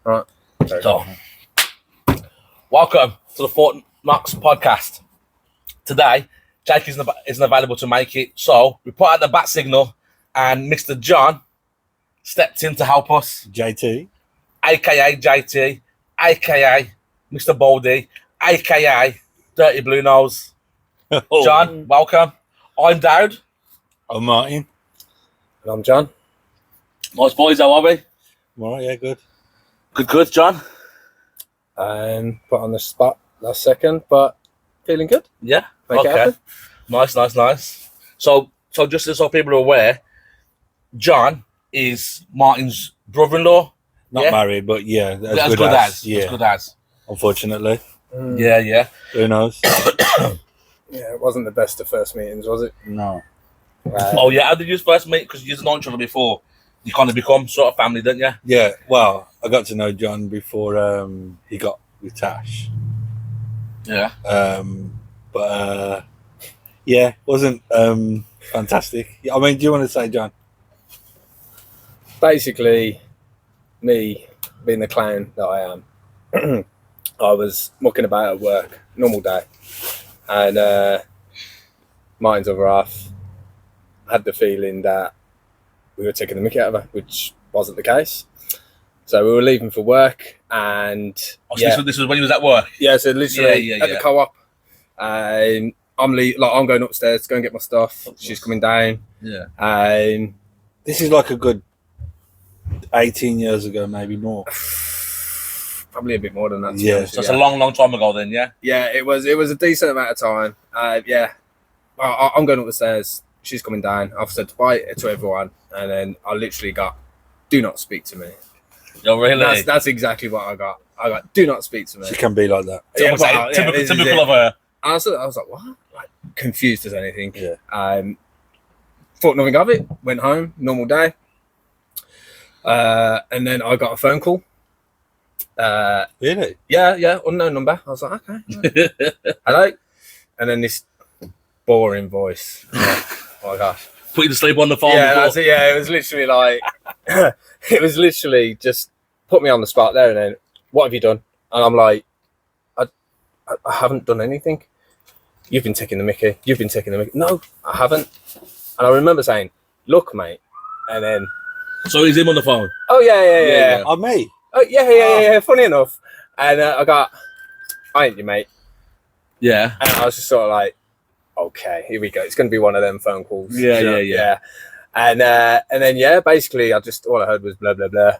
Right. So, welcome to the Fort Knox podcast. Today, Jake isn't available to make it, so we put out the bat signal, and Mr. John stepped in to help us. JT, aka JT, aka Mr. Baldy, aka Dirty Blue Nose. John, welcome. I'm Dawood. I'm Martyn. And I'm John. Nice boys, how are we? All right, yeah, good. Good, John. Put on the spot last second, but feeling good. Yeah. Make it happen. Nice. So just so people are aware, John is Martyn's brother-in-law. Not married, but yeah, As good as. Unfortunately. Yeah. Who knows? Yeah, it wasn't the best of first meetings, was it? No. Oh yeah, how did you first meet? Because you've known each other before. You kind of become sort of family, didn't you? Yeah, well, I got to know John before he got with Tash. Yeah. Yeah, wasn't fantastic. I mean, do you want to say, John? Basically, me being the clown that I am, I was mucking about at work, normal day, and Martyn's other half had the feeling that we were taking the mickey out of her, which wasn't the case. So we were leaving for work, and So this was when he was at work. Yeah, so literally at the co-op, I'm going upstairs to go and get my stuff. She's coming down. Yeah. This is like a good 18 years ago, maybe more. Probably a bit more than that. Yeah. So it's a long time ago then, yeah? Yeah, it was a decent amount of time. I'm going up the stairs. She's coming down. I've said bye to everyone, and then I literally got, "Do not speak to me." Oh, really? That's exactly what I got. I got, "Do not speak to me." She can be like that. Typical of her. I was like, "What?" Like, confused as anything. Yeah. Thought nothing of it. Went home, normal day. And then I got a phone call. Really? Yeah, unknown number. I was like, okay. Right. Hello? And then this boring voice. Oh my gosh. Put you to sleep on the phone. Yeah, that's it. Yeah, it was literally like, it was literally just put me on the spot there and then, what have you done? And I'm like, I haven't done anything. You've been taking the mickey. No, I haven't. And I remember saying, look, mate. And then. So he's him on the phone? Oh, yeah. Oh, me? Oh, yeah. Funny enough. And I ain't your mate. Yeah. And I was just sort of like, okay, here we go. It's going to be one of them phone calls. Yeah. And then, basically, all I heard was blah, blah, blah.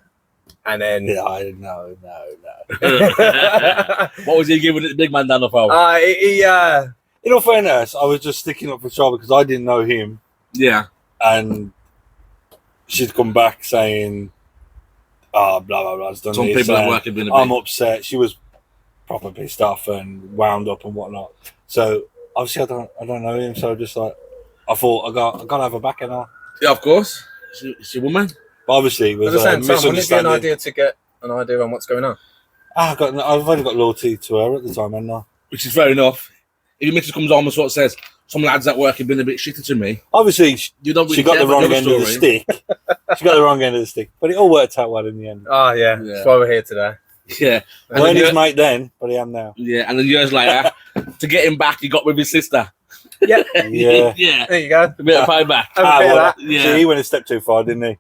And then... No. What was he giving the big man down the phone? In all fairness, I was just sticking up for trouble because I didn't know him. Yeah. And she'd come back saying, blah, blah, blah. Done Some this, people at work have been a bit... I'm upset. She was proper pissed off and wound up and whatnot. So, obviously, I don't know him. So, just like, I thought, I got to have her back, and all. Yeah, of course. She's a woman. But obviously, it was a misunderstanding. Wouldn't it be an idea to get an idea on what's going on? I've only got loyalty to her at the time, haven't I? Which is fair enough. If your missus comes on and sort of says, some lads at work have been a bit shitty to me. Obviously, you don't really she got the wrong end story. of the stick. She got the wrong end of the stick. But it all worked out well in the end. Oh, yeah. That's why we're here today. Yeah. I weren't his mate then, but I am now. Yeah, and then years later, to get him back, he got with his sister. Yeah. Yeah. There you go. A bit of payback. Yeah. So he went a step too far, didn't he?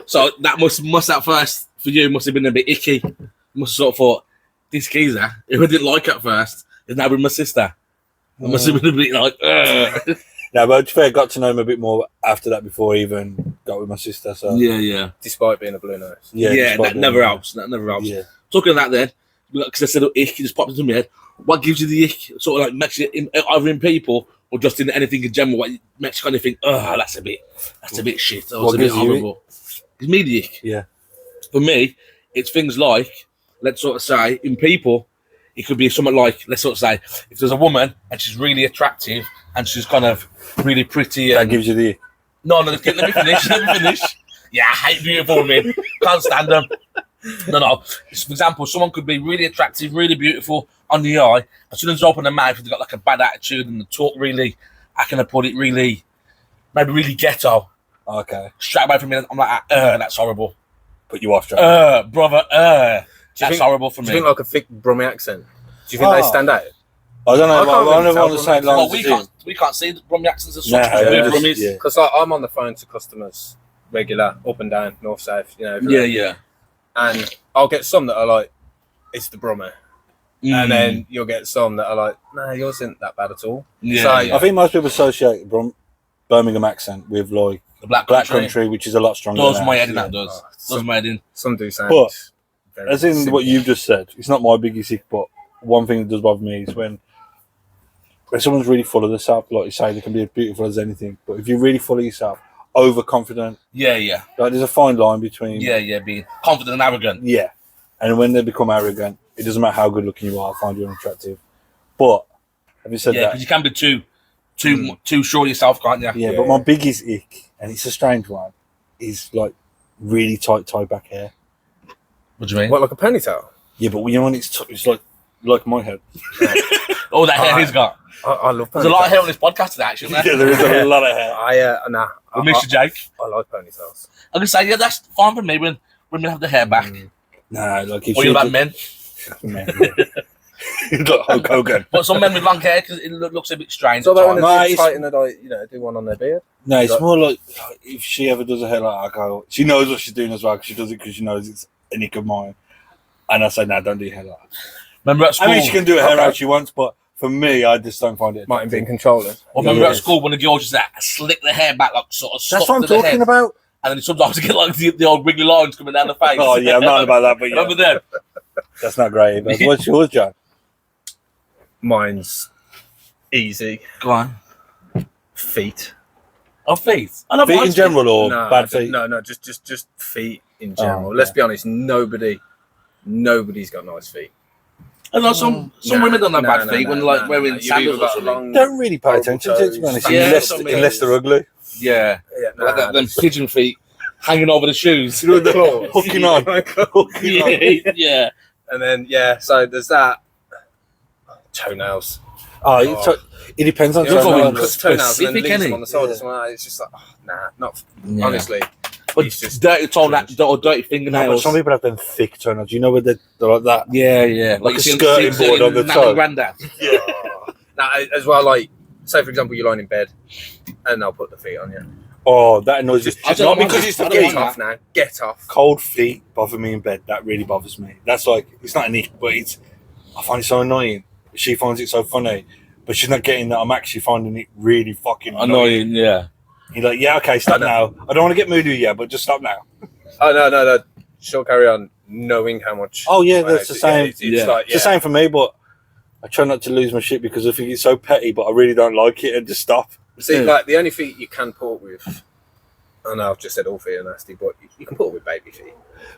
So that must at first, for you, must have been a bit icky. You must have sort of thought, this geezer, who I didn't like at first, is now with my sister. I must have been a bit like, ugh. No, but to be fair, got to know him a bit more after that before I even got with my sister. So Yeah. Despite being a blue nose. Yeah, that never helps. Yeah. Talking of that then, because I said ick, it just popped into my head. What gives you the ick? Sort of like makes you either in people or just in anything in general. What makes you kind of think, oh, that's a bit shit. That's a bit horrible. It's me the ick. Yeah. For me, it's things like, let's sort of say, in people, it could be something like, let's sort of say, if there's a woman and she's really attractive and she's kind of really pretty. That gives you the ick. No, let me finish. Yeah, I hate beautiful women. Can't stand them. No. For example, someone could be really attractive, really beautiful on the eye. As soon as they open their mouth, they've got like a bad attitude and they talk really, how can I put it, really ghetto. Okay. Straight away from me, I'm like, that's horrible. put you off track. Brother, that's horrible for Do me. you think like a thick Brummie accent? Do you think they stand out? I don't know. I can't I really never tell want to say from lines. We can't see the Brummie accents as Nah, such. yeah, Brummies. yeah. Because like, I'm on the phone to customers regular, up and down, north, south, you know. Yeah. And I'll get some that are like, it's the Brummie. And then you'll get some that are like, nah, yours isn't that bad at all. Yeah, So, yeah. I think most people associate Birmingham accent with like The Black Black Country. Country, which is a lot stronger. Does than my ours, head in yeah. that does. Oh, Does my head in. Some do sound. But, very As in simple. what you've just said, it's not my biggest ick, but one thing that does bother me is when someone's really full of themselves, like you say, they can be as beautiful as anything, but if you're really full of yourself, overconfident, Yeah. like there's a fine line between Being confident and arrogant. yeah, and when they become arrogant, it doesn't matter how good looking you are, I find you unattractive. But having said Yeah, that, because you can be too sure of yourself, can't you? yeah, but my biggest ick, and it's a strange one, is like really tight tie back hair. What do you mean? What, like a ponytail? Yeah, but you know when it's like my head. Oh, that hair he's got. I love ponytails. There's a lot of hair on this podcast today, actually. Yeah, there is a lot of hair. We miss you, Jake. I like ponytails. I can say, yeah, that's fine for me when women have the hair back. Nah, like if Or you about men. Like Hulk Hogan. But some men with long hair, because it looks a bit strange. So at they want times. to it's- tighten it, like, do one on their beard. No, it's more like if she ever does a hair like that, she knows what she's doing as well because she does it because she knows it's a nick of mine. And I say, no, don't do your hair like that. Remember at school? I mean, she can do her hair Okay. how she wants, but for me, I just don't find it. Martin being controlling. Or remember Yeah. at school when the girls just slick the hair back, like sort of That's stuck what I'm to the talking head. about. And then sometimes you get like the old wiggly lines coming down the face. Oh, yeah, I'm not about that, but yeah, Remember them? that's not great. But what's yours, John? Mine's easy. Go on. Feet. Oh, feet. I love Feet in mine's general or No, bad feet? No, just feet in general. okay. Let's be honest. Nobody's got nice feet. I know some Nah, women don't have nah, bad nah, feet nah, when nah, like nah, wearing nah. You've sandals either or got something. long- Don't really pay attention to it, to be honest, Yeah, unless, some unless they're ugly. Yeah. Yeah, Like them pigeon feet hanging over the shoes. through the claws. Hooking on. Hooking on. yeah. And then so there's that. Toenails. Oh, it depends on You know, Toenails. someone cuts toenails and then Specific, leaves them innit? on the side. Yeah. Of someone. It's just like, not Yeah. honestly. But It's just dirty toe, cringe. or dirty No, but fingernails. some people have them thick toenails. You know where they're like that? Yeah. Like a you see them- skirting see them board on the Nanny toe. Grandad. Now, as well, like, say for example, you're lying in bed, and they'll put the feet on you. Oh, that annoys me. I don't Not mind because that. it's I the don't feet. Get mind off now. Get off. Cold feet bother me in bed. That really bothers me. That's like, it's not an ick, but I find it so annoying. She finds it so funny, but she's not getting that I'm actually finding it really fucking annoying. Yeah. You're like, yeah, okay, stop now. I don't want to get moody yet, but just stop now. Oh no. She'll carry on knowing how much. Oh, yeah, that's the same. It's Yeah. like, It's the same for me, but I try not to lose my shit because I think it's so petty, but I really don't like it and just stop. See, Yeah. like the only feet you can put up with. I know I've just said all feet are nasty, but you can put up with baby feet.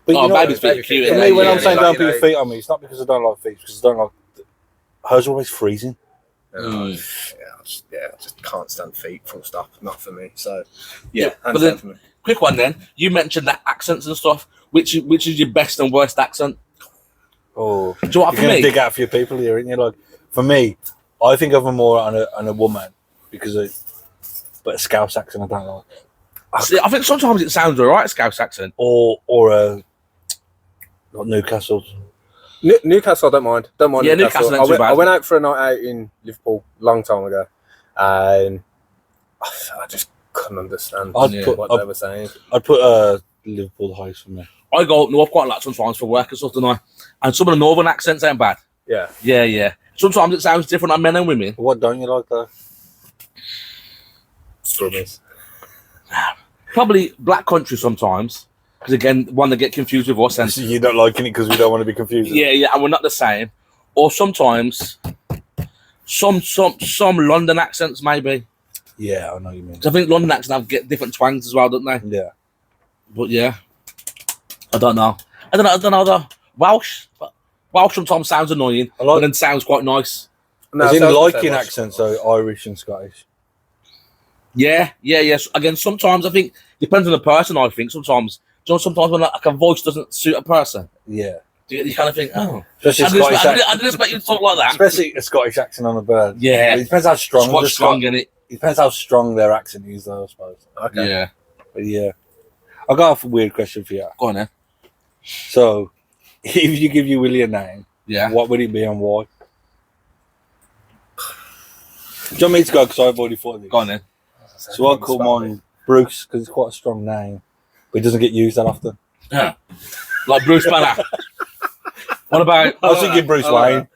But Oh, you know, baby's for feet are cute. For me, when yeah, I'm saying like, don't you put your know- feet on me, it's not because I don't like feet, it's because I don't like. Hers are always freezing. I just can't stand feet. Full stop. Not for me. So yeah, But hands then- down for me. Quick one then. You mentioned that accents and stuff. Which is your best and worst accent? Oh, Do you know what you're for gonna me? dig out for your people here, aren't you? Like for me, I think of them more on a woman because but a Scouse accent I don't like, See, I think sometimes it sounds alright, Scouse accent. or a like Newcastle. Newcastle, I don't mind. Yeah, Newcastle ain't too bad. I went out for a night out in Liverpool a long time ago, and I just couldn't understand I'd what they were saying. I'd put Liverpool the highest for me. I go up north quite a lot sometimes for work and stuff, don't I? And some of the northern accents ain't bad. Yeah, Yeah. Sometimes it sounds different on men and women. What don't you like though? Brummies. Probably black country sometimes. Because again, one that get confused with us and You're not liking it because we don't want to be confused. yeah, and we're not the same. Or sometimes some London accents maybe. Yeah, I know what you mean. 'Cause I think London accents have get different twangs as well, don't they? Yeah. But yeah, I don't know though. Welsh sometimes sounds annoying, but then sounds quite nice. No, As in so I was gonna liking say, accents, so Irish and Scottish. Yeah. Again, sometimes I think depends on the person. I think sometimes when like a voice doesn't suit a person, Yeah. you kind of think, oh, Especially I a didn't Scottish accent. I didn't expect you to talk like that. Especially a Scottish accent on a bird. Yeah, It depends how strong. it's quite the strong in it. It depends how strong their accent is, though, I suppose. Okay. Yeah, But yeah. I got a weird question for you. go on then. So, if you give your Willie a name, Yeah. what would it be and why? Do you want me to go? Because I've already thought of it. Go on then. So I'll call mine Bruce because it's quite a strong name, but it doesn't get used that often. Yeah. Like Bruce Banner. What about? I was thinking Bruce Wayne.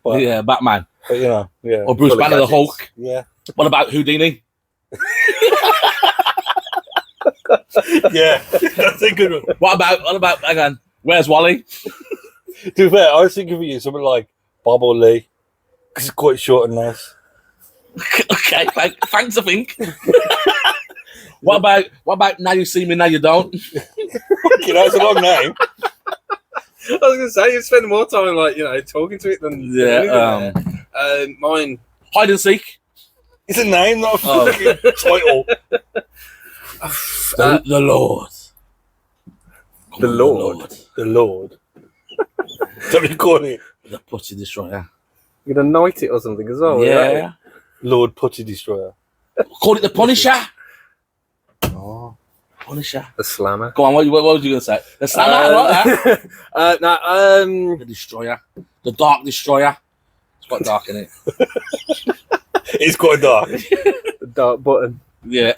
But, Yeah, Batman. but you know, yeah. Or Bruce Full of Banner the gadgets. Hulk. Yeah. What about Houdini? Yeah. That's a good one. What about again? Where's Wally? To be fair, I was thinking of you something like Bob or Lee because it's quite short and nice. Okay, thanks. I think. What about now you see me, now you don't? You know, it's a long name. I was gonna say you spend more time talking to it than Yeah. Mine. Hide and seek. It's a name, not a fucking title. The Lord. The Lord. The Lord. Don't you call it The Putty Destroyer. You're gonna knight it or something as well. Yeah. Lord Putty Destroyer? Call it the Punisher. Oh. Punisher. The slammer. Go on. What was you gonna say? The Slammer. I like that. The Destroyer. The Dark Destroyer. It's quite dark, isn't it? It's quite dark. The dark button. Yeah.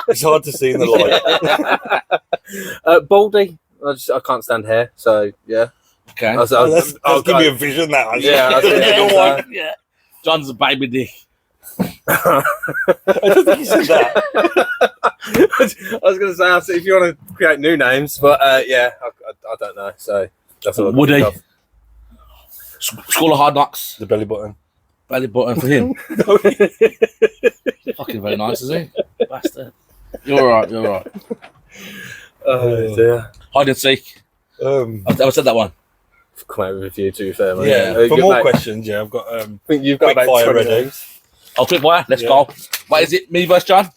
It's hard to see in the light. Baldy. I can't stand hair, so yeah. Okay. Let's give me a vision now. Yeah, that's it. You know what? Yeah. John's a baby dick. I don't think you said that. I was going to say if you want to create new names, but yeah, I don't know. So that's all. Woody. School of Hard Knocks. The belly button. Belly button for him. Fucking very nice, isn't he? Bastard. You're all right. Oh dear. Hide and seek. I've never said that one. Come out with a few, to be fair, mate. Yeah. For more questions, yeah, I've got. I think you've got quick about fire 20 ready. names. Oh, quick boy, let's go. What is it? Me versus John?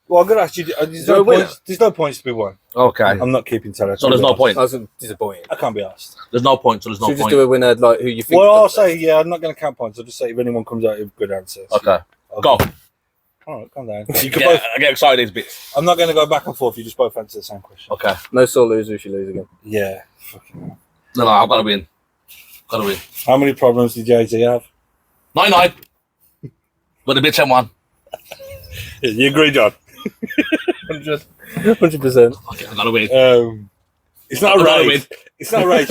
Well, I'm going to ask you. There's no points to be won. Okay. I'm not keeping tally. So there's no point. I was disappointed. I can't be asked. There's no point. So there's no Should we just point. do a winner, like who you think? Well, I'll say, yeah, I'm not going to count points. I'll just say if anyone comes out with good answers. Okay. I'll Go. All right, calm down. You can Yeah, both, I get excited these bits. I'm not going to go back and forth. You just both answer the same question. Okay. No sore loser if you lose again. Yeah. Fucking hell. No, I've got to win. Got to win. How many problems did Jay-Z have? 99. But the bitch M1. Yeah, you agree, John? 100%. Okay, I got to win. It's not a I gotta race. It's not a race.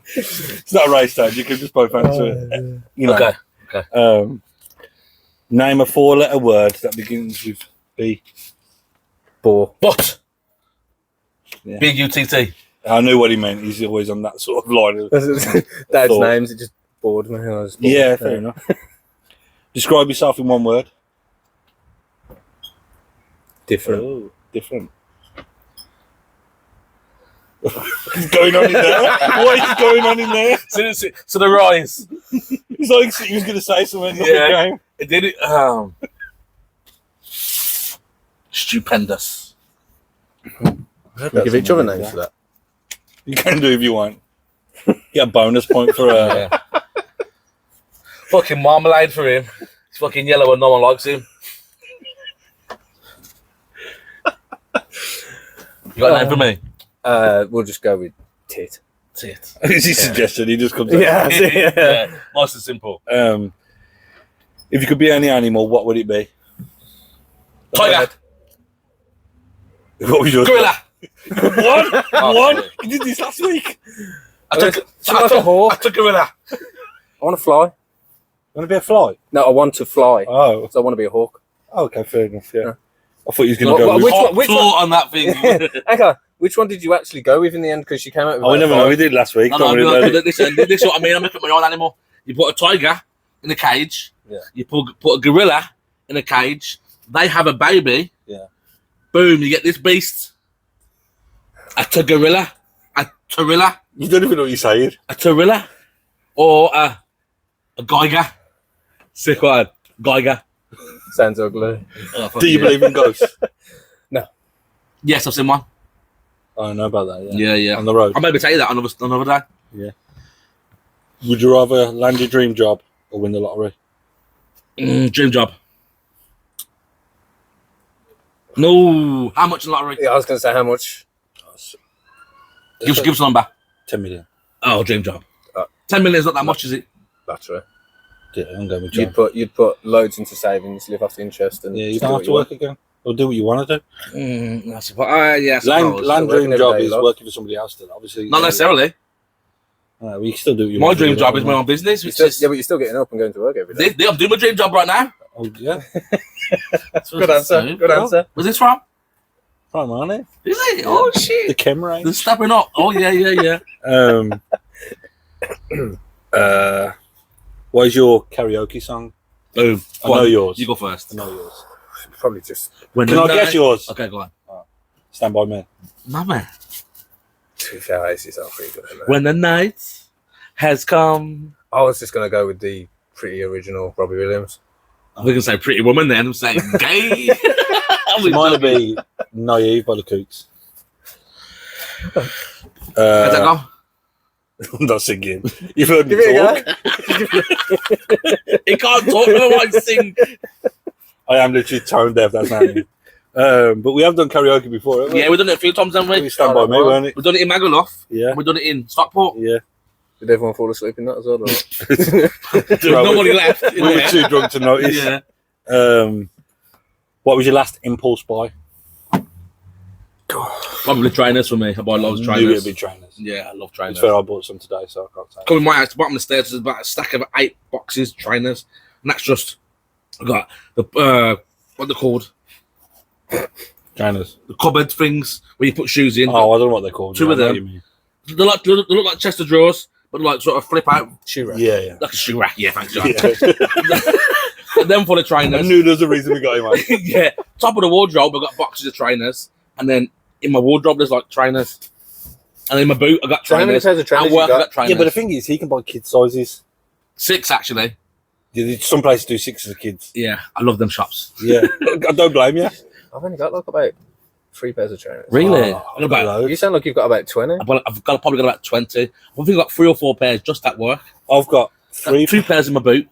It's not a race, Dad. You can just both answer it. You know. Okay. Name a 4-letter word that begins with B. Bore. But. Yeah. Big UTT. I knew what he meant. He's always on that sort of line. Dad's Thought. names, it just bored me. I was bored. Yeah, fair enough. Describe yourself in one word. Different. Oh, different. What's going on in there? What is going on in there? So the rise. It's like he was going to say something. Yeah. Game. It did it. Stupendous. We give each other names for that. You can do if you want. Get a bonus point for Yeah. Fucking marmalade for him. It's fucking yellow and no one likes him. You got a name for me? We'll just go with tit. Tit. Is he suggested? He just comes out. Yeah. Nice and simple. If you could be any animal, what would it be? Tiger. What was yours? Gorilla. One? Oh, One? sorry. You did this last week. I took a hawk. I took gorilla. I want to fly. You want to be a fly? No, I want to fly. Oh. So I want to be a hawk. Okay, fair enough, yeah. I thought you was going to go with... Which one? Floor on that thing. Okay, which one did you actually go with in the end? Because she came out with Oh, we never know. We did last week. No, listen, this is what I mean. I'm looking at my own animal. You put a tiger in a cage. Yeah. You put a gorilla in a cage. They have a baby. Yeah. Boom, you get this beast. A gorilla. A gorilla. You don't even know what you're saying. A gorilla. Or a Geiger. Sick one. Geiger. Sounds ugly. Oh, fuck Do you yeah. believe in ghosts? Yes, I've seen one. I know about that, yeah. Yeah. On the road. I'll maybe tell you that another day. Would you rather land your dream job or win the lottery? Dream job. No, how much in lottery? Yeah, I was going to say how much. Give us a number. 10 million. Oh, dream job. 10 million is not that much, is it? Lottery. Yeah, I'm going with John. You'd put loads into savings, live off the interest, and Yeah, you just don't do have what to you work want. again. Or do what you want to do. Yeah, I suppose. Land dream Working job every is day, working for somebody else. Then obviously, Not necessarily. Well, you can still do what you My want. dream job is my own business. You're Which still, is, yeah, but you're still getting up and going to work every day. I'm doing my dream job right now. Oh yeah, Good answer. Good answer. Where's this from? right, man. Is it? Oh, The shit. camera. They're stepping up. Oh, yeah. What is your karaoke song? Boom. I know yours. You go first. I know yours. Probably just When Can the I guess night- yours? Okay, go on. Stand by me. No, man. 2 faces are pretty good. Isn't it? When the night has come. I was just going to go with the pretty original Robbie Williams. I'm going to say Pretty Woman then. I'm saying gay. Mine would be Naive by the Cooks. How's that go? I'm not singing. You've heard me Give it a talk. He can't talk. No one can sing. I am literally tone deaf. That's not me. But we have done karaoke before, haven't we? Yeah, we've done it a few times, haven't We we? Stand by me, weren't it? We've done it in Magaluf. Yeah. We've done it in Stockport. Yeah. Did everyone fall asleep in that as well? Or? There's nobody left. We were too drunk to notice. Yeah. What was your last impulse buy? Probably trainers for me. I buy loads of Knew trainers. it'd be trainers. Yeah, I love It's trainers. fair, I bought some today, so I can't say. Coming my house, the bottom of the stairs, there's about a stack of 8 boxes, trainers. And that's just, I got the, what they're called? Trainers. The cupboard things where you put shoes in. Oh, I don't know what they're called. Two Yeah, of I know them. what you mean. They look like chest of drawers, but like sort of flip out Shoe rack. Yeah, yeah. like a shoe rack. Yeah, thanks, John. Yeah. And then for the I trainers. knew there was a reason we got him on. Yeah, top of the wardrobe, I've got boxes of trainers. And then in my wardrobe, there's like trainers. And in my boot, I got So how many trainers. pairs of trainers At you work, I got? got trainers. Yeah, but the thing is, he can buy kid sizes. 6, actually. Some places do 6 as kids. Yeah, I love them shops. Yeah. I don't blame you. I've only got like about 3 pairs of trainers. Really? Oh, I've got about- You sound like you've got about 20. probably got about 20. I think I've got 3 or 4 pairs just at work. I've got 3. 2 pairs in my boot.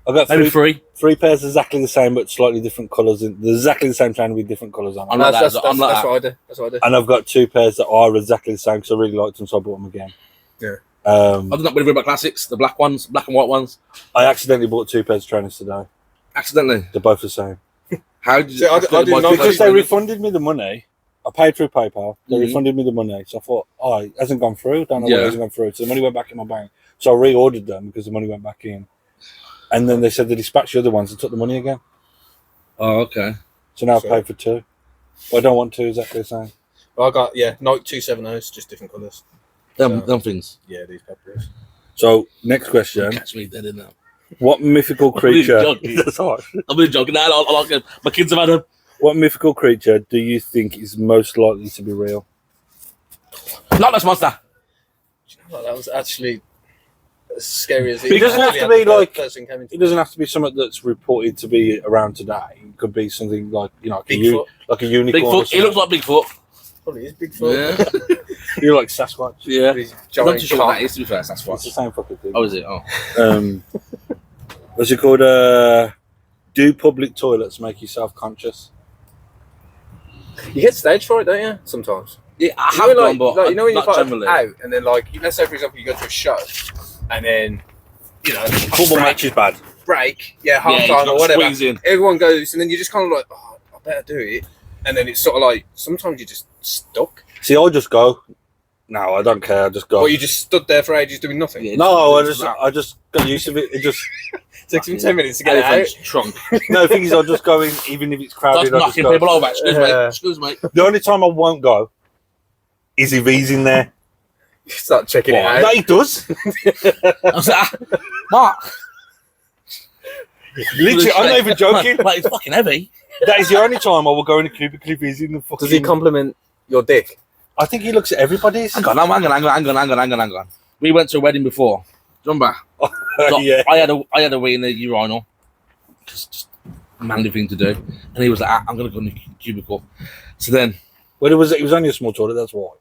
I've got Maybe 3 3. pairs exactly the same, but slightly different colours. They're exactly the same trainer with different colours on. I'm them. like That's that. I'm like what that. I do. That's what I do. And I've got 2 pairs that are exactly the same because I really liked them, so I bought them again. Yeah. I've done that with Reebok Classics, the black ones, black and white ones. I accidentally bought 2 pairs of trainers today. Accidentally. They're both the same. How did you? See, I do not- Because they trainers? refunded me the money. I paid through PayPal. They Mhm. refunded me the money. So I thought, oh, it hasn't gone through. Don't know why Yeah. it hasn't gone through. So the money went back in my bank. So I reordered them because the money went back in. And then they said they dispatched the other ones and took the money again. Oh, okay. So now I've So- paid for 2. But I don't want 2 exactly the same. Well, I got, Nike 270s, just different colours. Them things. Yeah, these peppers. So next question. Catch me dead in that. What mythical I'm really creature... joking. That's hard. I'm really joking. I like it. My kids have had them. What mythical creature do you think is most likely to be real? Not this monster. Do you know what? That was actually as scary as It doesn't have to actually be had the like- first thing came into It doesn't have to be something that's reported to be around today. It could be something like, Bigfoot. like a unicorn. or Bigfoot. He looks like Bigfoot. Probably is Bigfoot. Yeah. You're like Sasquatch. Yeah. These I'm not giant too sure what cock. that is, to be fair. That's It's the what. same fucking thing. Oh, is it? Oh. What's it called? Do public toilets make you self-conscious? You get stage fright, don't you? Sometimes. Yeah, I You have know, done, but when you're not like, generally. out, and then like, let's say for example, you go to a show, and then Football match is bad. break, half Yeah, time you or whatever. squeeze in. Everyone goes, and then you're just kind of like, oh, I better do it, and then it's sort of like sometimes you're just stuck, See, I just go. No, I don't care. I just go. or you just stood there for ages doing nothing. Yeah. No, I just got used to it. It just Takes me 10 minutes to get it out. Elephant's trunk. no. The thing is, I'll just go in, even if it's crowded. That's I just knocking go. people over. Excuse me. Yeah. Excuse me. The only time I won't go is if he's in there. You start checking it No, out. he does. I was like, Mark. Literally, I'm not even joking. Like, it's fucking heavy. That is the only time I will go in a cubicle if he's in the fucking. Does he compliment your dick? I think he looks at everybody's. Hang on. We went to a wedding before. Remember? So Yeah. I had a wee in the urinal. Just a manly thing to do. And he was like, I'm going to go in the cubicle. So then, Well, it was only a small toilet. That's why.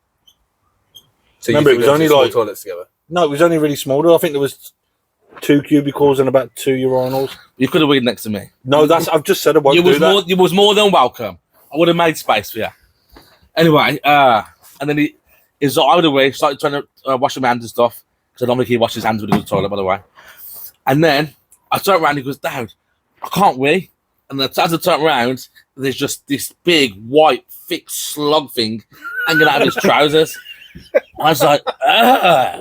So Remember, you it was think only those are small like- toilets together. No, it was only really small. Though. I think there was 2 cubicles and about 2 urinals. you could have weed next to me. No, I've just said I won't You do was that. more than welcome. I would have made space for you. Anyway, and then he's out of the way, started trying to wash his hands and stuff. Because I don't think he washed his hands when he was in the toilet, by the way. And then I turned around and he goes, Dad, I can't wee. And as I turn around, there's just this big, white, thick slug thing hanging out of his trousers. I was like,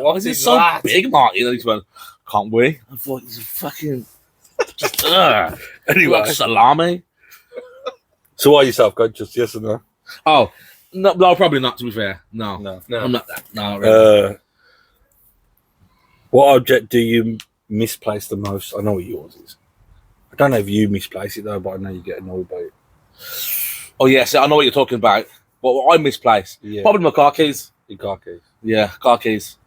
What is is it so that? big, Marty? And he went, can't wee. I thought, he's a fucking, just, Anyway. like salami. So why yourself, God? Just yes or no? Oh, no, probably not, to be fair. No. No. I'm not that. No, not really. What object do you misplace the most? I know what yours is. I don't know if you misplace it though, but I know you get annoyed by it. Oh, yes, I know what you're talking about. But what I misplace, Yeah. probably my car keys. Your car keys. Yeah, car keys.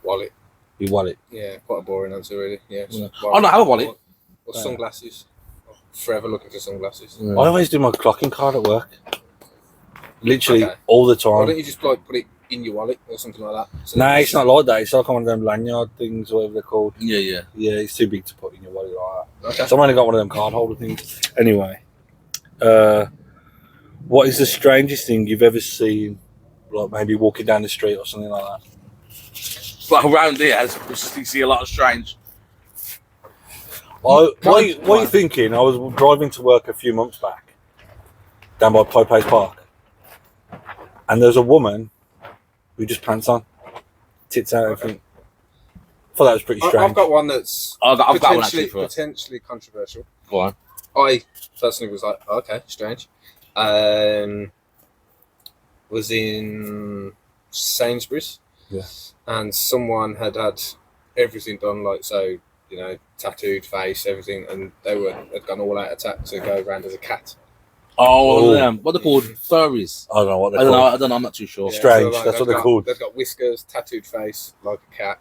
Wallet. Your wallet. Yeah, quite a boring answer, really. Yeah. Yeah. I don't have a wallet. Or sunglasses. Forever looking for sunglasses. Yeah. I always do my clocking card at work. Literally Okay. all the Why time. don't you just like put it in your wallet or something like that? So No, it's not like that. It's like one of them lanyard things, whatever they're called. Yeah, yeah. Yeah, it's too big to put in your wallet like that. Okay. So I've only got one of them card holder things. Anyway, what is the strangest thing you've ever seen? Like maybe walking down the street or something like that. But around here, you see a lot of strange. What are you thinking? I was driving to work a few months back down by Pope's Park, and there's a woman with just pants on, tits out, everything. I thought that was pretty strange. I've got one that's I've got one actually for it. potentially controversial. Go on. I personally was like, okay, strange. Was in Sainsbury's, Yeah. and someone had everything done, like, so, you know, tattooed face, everything, and had gone all out attack to go around as a cat. Oh, what are they called? Furries. I don't know what I they're don't know. called. I don't know. I'm not too sure. Yeah. Strange, that's they've what they're got- called. They've got whiskers, tattooed face, like a cat,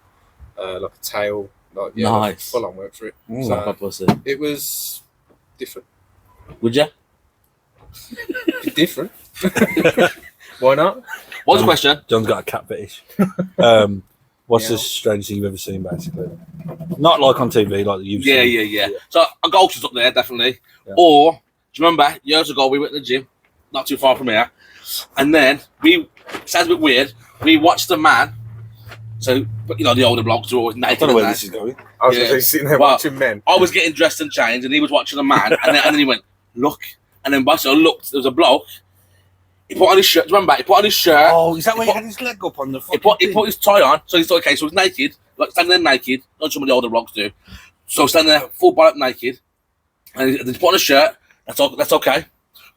like a tail, like, yeah, like Nice. full on work for it. Mm. So, Proper pussy. it was different. Would you? Different. Why not? What's the question? John's got a cat fetish. What's the strangest thing you've ever seen, basically? Not like on TV, like you've Yeah, seen. yeah. So a ghost is up there, definitely. Yeah. Or do you remember years ago we went to the gym, not too far from here, and then sounds a bit weird. We watched a man. So, but you know, the older blokes are always I naked. don't know and where that. this is going. I was Yeah. just like, sitting there Well, watching men. I was getting dressed and changed, and he was watching a man, and then he went, look, and then once I looked, there was a bloke. He put on his shirt. Do you remember? He put on his shirt. Oh, is that where he had his leg up on the He put his tie on, so he's okay. So he's naked, like standing there naked. Not some of the older blokes do. So standing there, full body up naked, and he put on a shirt. That's okay.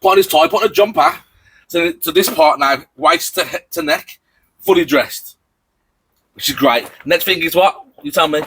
Put on his tie, put on a jumper. So this part now, waist to neck, fully dressed, which is great. Next thing is what? You tell me.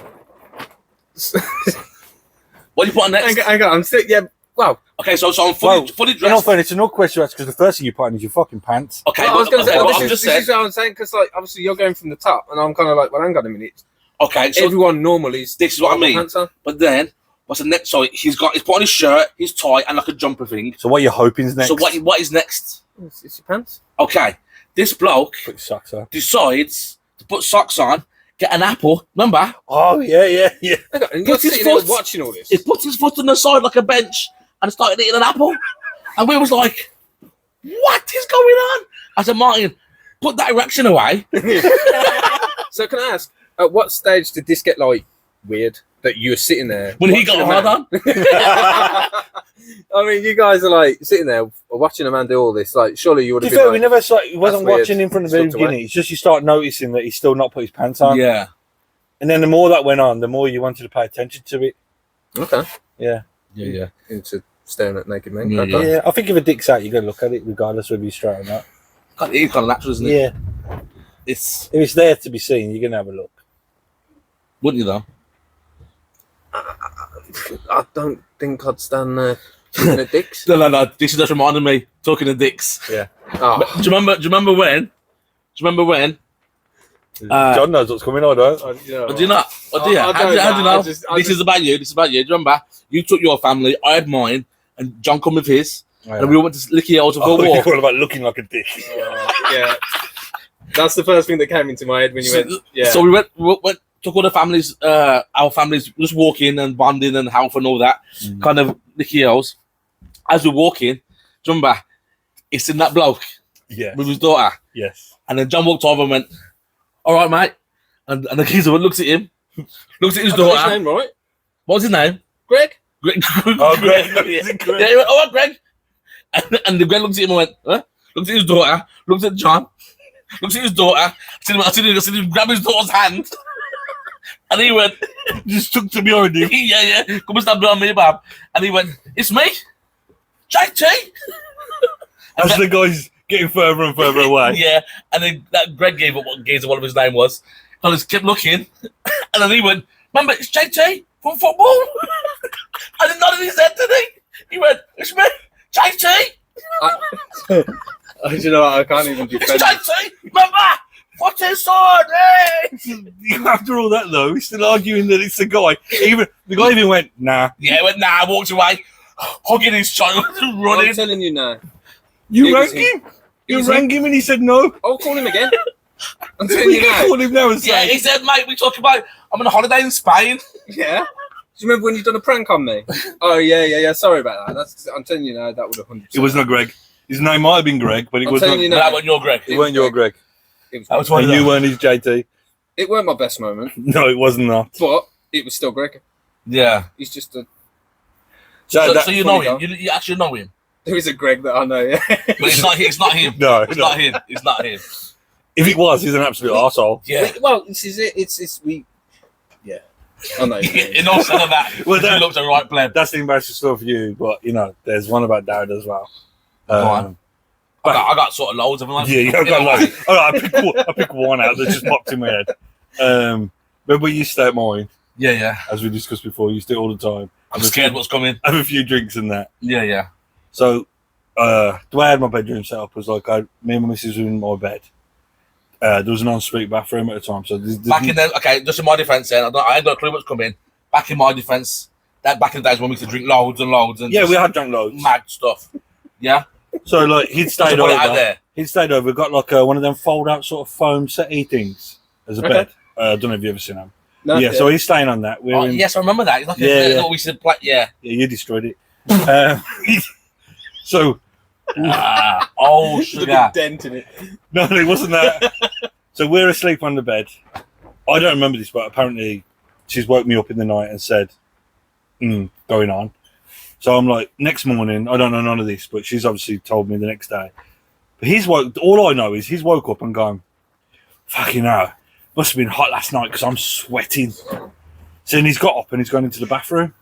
What do you put on next? Hang on, I'm still, yeah, wow. Okay, so I'm fully In all dressed. fairness, it's an awkward question because the first thing you put on is your fucking pants. Okay, Well, I was going to say, okay, well, I've this just is said. what I'm saying, because, like, obviously you're going from the top, and I'm kind of like, well, hang on a minute. Okay, so Everyone normally is. this is what I mean. Pants on. But then, what's the next? So he's put on his shirt, his tie, and like a jumper thing. So what you're hoping is next? So what is next? It's your pants. Okay, this bloke Put your socks on. decides to put socks on, get an apple. Remember, Oh yeah. Hang on, and Put you're his sitting there foot- watching all this. he put his foot on the side like a bench and started eating an apple. And we was like, "What is going on?" I said, "Martin, put that erection away." So can I ask, at what stage did this get, like, weird? That you were sitting there When he watching got a hard man- on. I mean, you guys are like sitting there watching a man do all this. Like, surely you would To have be been fair, like, we never he wasn't weird. watching him from the Just very looked away. beginning. It's just you start noticing that he's still not put his pants on. Yeah. And then the more that went on, the more you wanted to pay attention to it. okay, Yeah. Yeah. into staring at naked men. Yeah, Okay. Yeah. I think if a dick's out, you got to look at it, regardless whether you're straight or not. It's kind of natural, isn't it? Yeah. It's If it's there to be seen, you're gonna have a look. wouldn't you though? I don't think I'd stand there looking at dicks. No. This is just reminding me talking to dicks. Yeah. Oh, Do you remember when? John knows what's coming on, don't I? you know Do you not? Or do you? I How do don't you know. know? I This just- is about you. This is about you. Do you remember? You took your family, I had mine, and John come with his, and we all went to Licky Hills for a Oh, walk. you're all about looking like a dick. yeah. That's the first thing that came into my head when you went. Yeah. So we went, took all the families, our families, just walking and bonding and health and all that, kind of Licky Hills. As we're walking, remember? He's seen that bloke Yeah. with his daughter. Yes. And then John walked over and went, all right, mate. And the geezer looks at him, looks at his daughter. His name, right? What was his name? Greg. Greg. Oh, Greg. Yeah, Greg. yeah, he went, all right, Greg. And the Greg looks at him and went, huh? Looks at his daughter, looks at John, looks at his daughter. I seen him grab his daughter's hand. And he went, Just took to behind him. yeah, come and stand behind me, Bob. And he went, it's me, JT. As the guy's getting further and further away. Yeah, and then that Greg gave up what geezer, whatever his name was. And I just kept looking, and then he went, remember, it's JT from football. And he nodded his head, didn't he? He went, it's me, JT. Do you know what? I can't even defend. It's JT, remember? What's his sword? Hey! After all that, though, he's still arguing that it's the guy. The guy even went, nah. Yeah, he went, nah, walked away, hugging his child, I'm running. telling you now. You It was rang him. him? You rang him and he said no? I'll call him again. I'm telling We you can now. call him now and Yeah, say, he said, mate, we talking about, I'm on a holiday in Spain. Yeah. Do you remember when you done a prank on me? Oh yeah. Sorry about that. I'm telling you now, that would have 100%. it was not Greg. His name might have been Greg, but it I'm was telling not. you But now. that wasn't your Greg. It weren't your Greg. That was one And of you them. weren't his JT. It weren't my best moment, No, it wasn't that. but it was still Greg. Yeah. He's just a. So you know funny him. You actually know him. There is a Greg that I know. Yeah. But it's not him. No, It's no. not him. It's not him. If it was, he's an absolute arsehole. Yeah. Well, this is it. It's we. Yeah. I know. In all sense of that, Well, you that- looked a right pleb. That's the embarrassing stuff for you, but, there's one about Dad as well. Go on. I got sort of loads of them. Like, Yeah, I've got loads. All right, I pick one out that just popped in my head. Remember you stay at mine, Yeah. as we discussed before, you stay all the time. I'm scared what's coming. Have a few drinks and that. Yeah. So, the way I had my bedroom set up was like, me and my missus were in my bed. There was an ensuite bathroom at the time. So Back in the, okay, just in my defence then, I ain't got a clue what's coming. Back in my defence, that back in the days when we used to drink loads and loads and yeah, just we had drunk loads. mad stuff. Yeah? So like he'd Just stayed to put it out over. there. He'd stayed over. Got like one of them fold out sort of foam settee things as a Okay. bed. I don't know if you ever seen them. No, yeah, so he's staying on that. We're Oh, in, yes, I remember that. It's like Yeah, a yeah. little we said, yeah. yeah, you destroyed it. So Oh, There's a sugar. big dent in it. no, it wasn't that. So we're asleep on the bed. I don't remember this, but apparently she's woke me up in the night and said, going on. So I'm like, next morning, I don't know none of this, but she's obviously told me the next day. But all I know is he's woke up and gone, fucking hell, must have been hot last night because I'm sweating. So then he's got up and he's gone into the bathroom.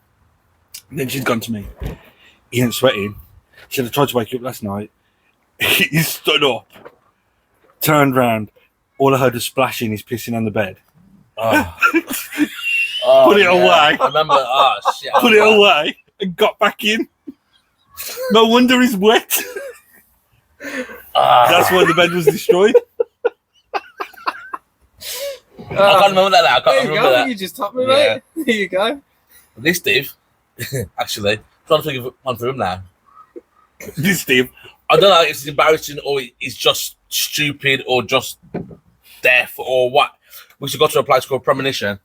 And then she's gone to me, he ain't sweating. She said, I tried to wake you up last night. He stood up, turned round, all I heard was splashing, he's pissing on the bed. Oh. Put it away. I remember. Oh, shit. Put it away and got back in. No wonder he's wet. That's why the bed was destroyed. I can't remember that now. I There can't you remember go. that. You just topped me, Yeah. mate. There you go. This Steve, actually, I'm trying to think of one for him now. This Steve. I don't know if it's embarrassing or it's just stupid or just deaf or what. We used to go to a place called Premonition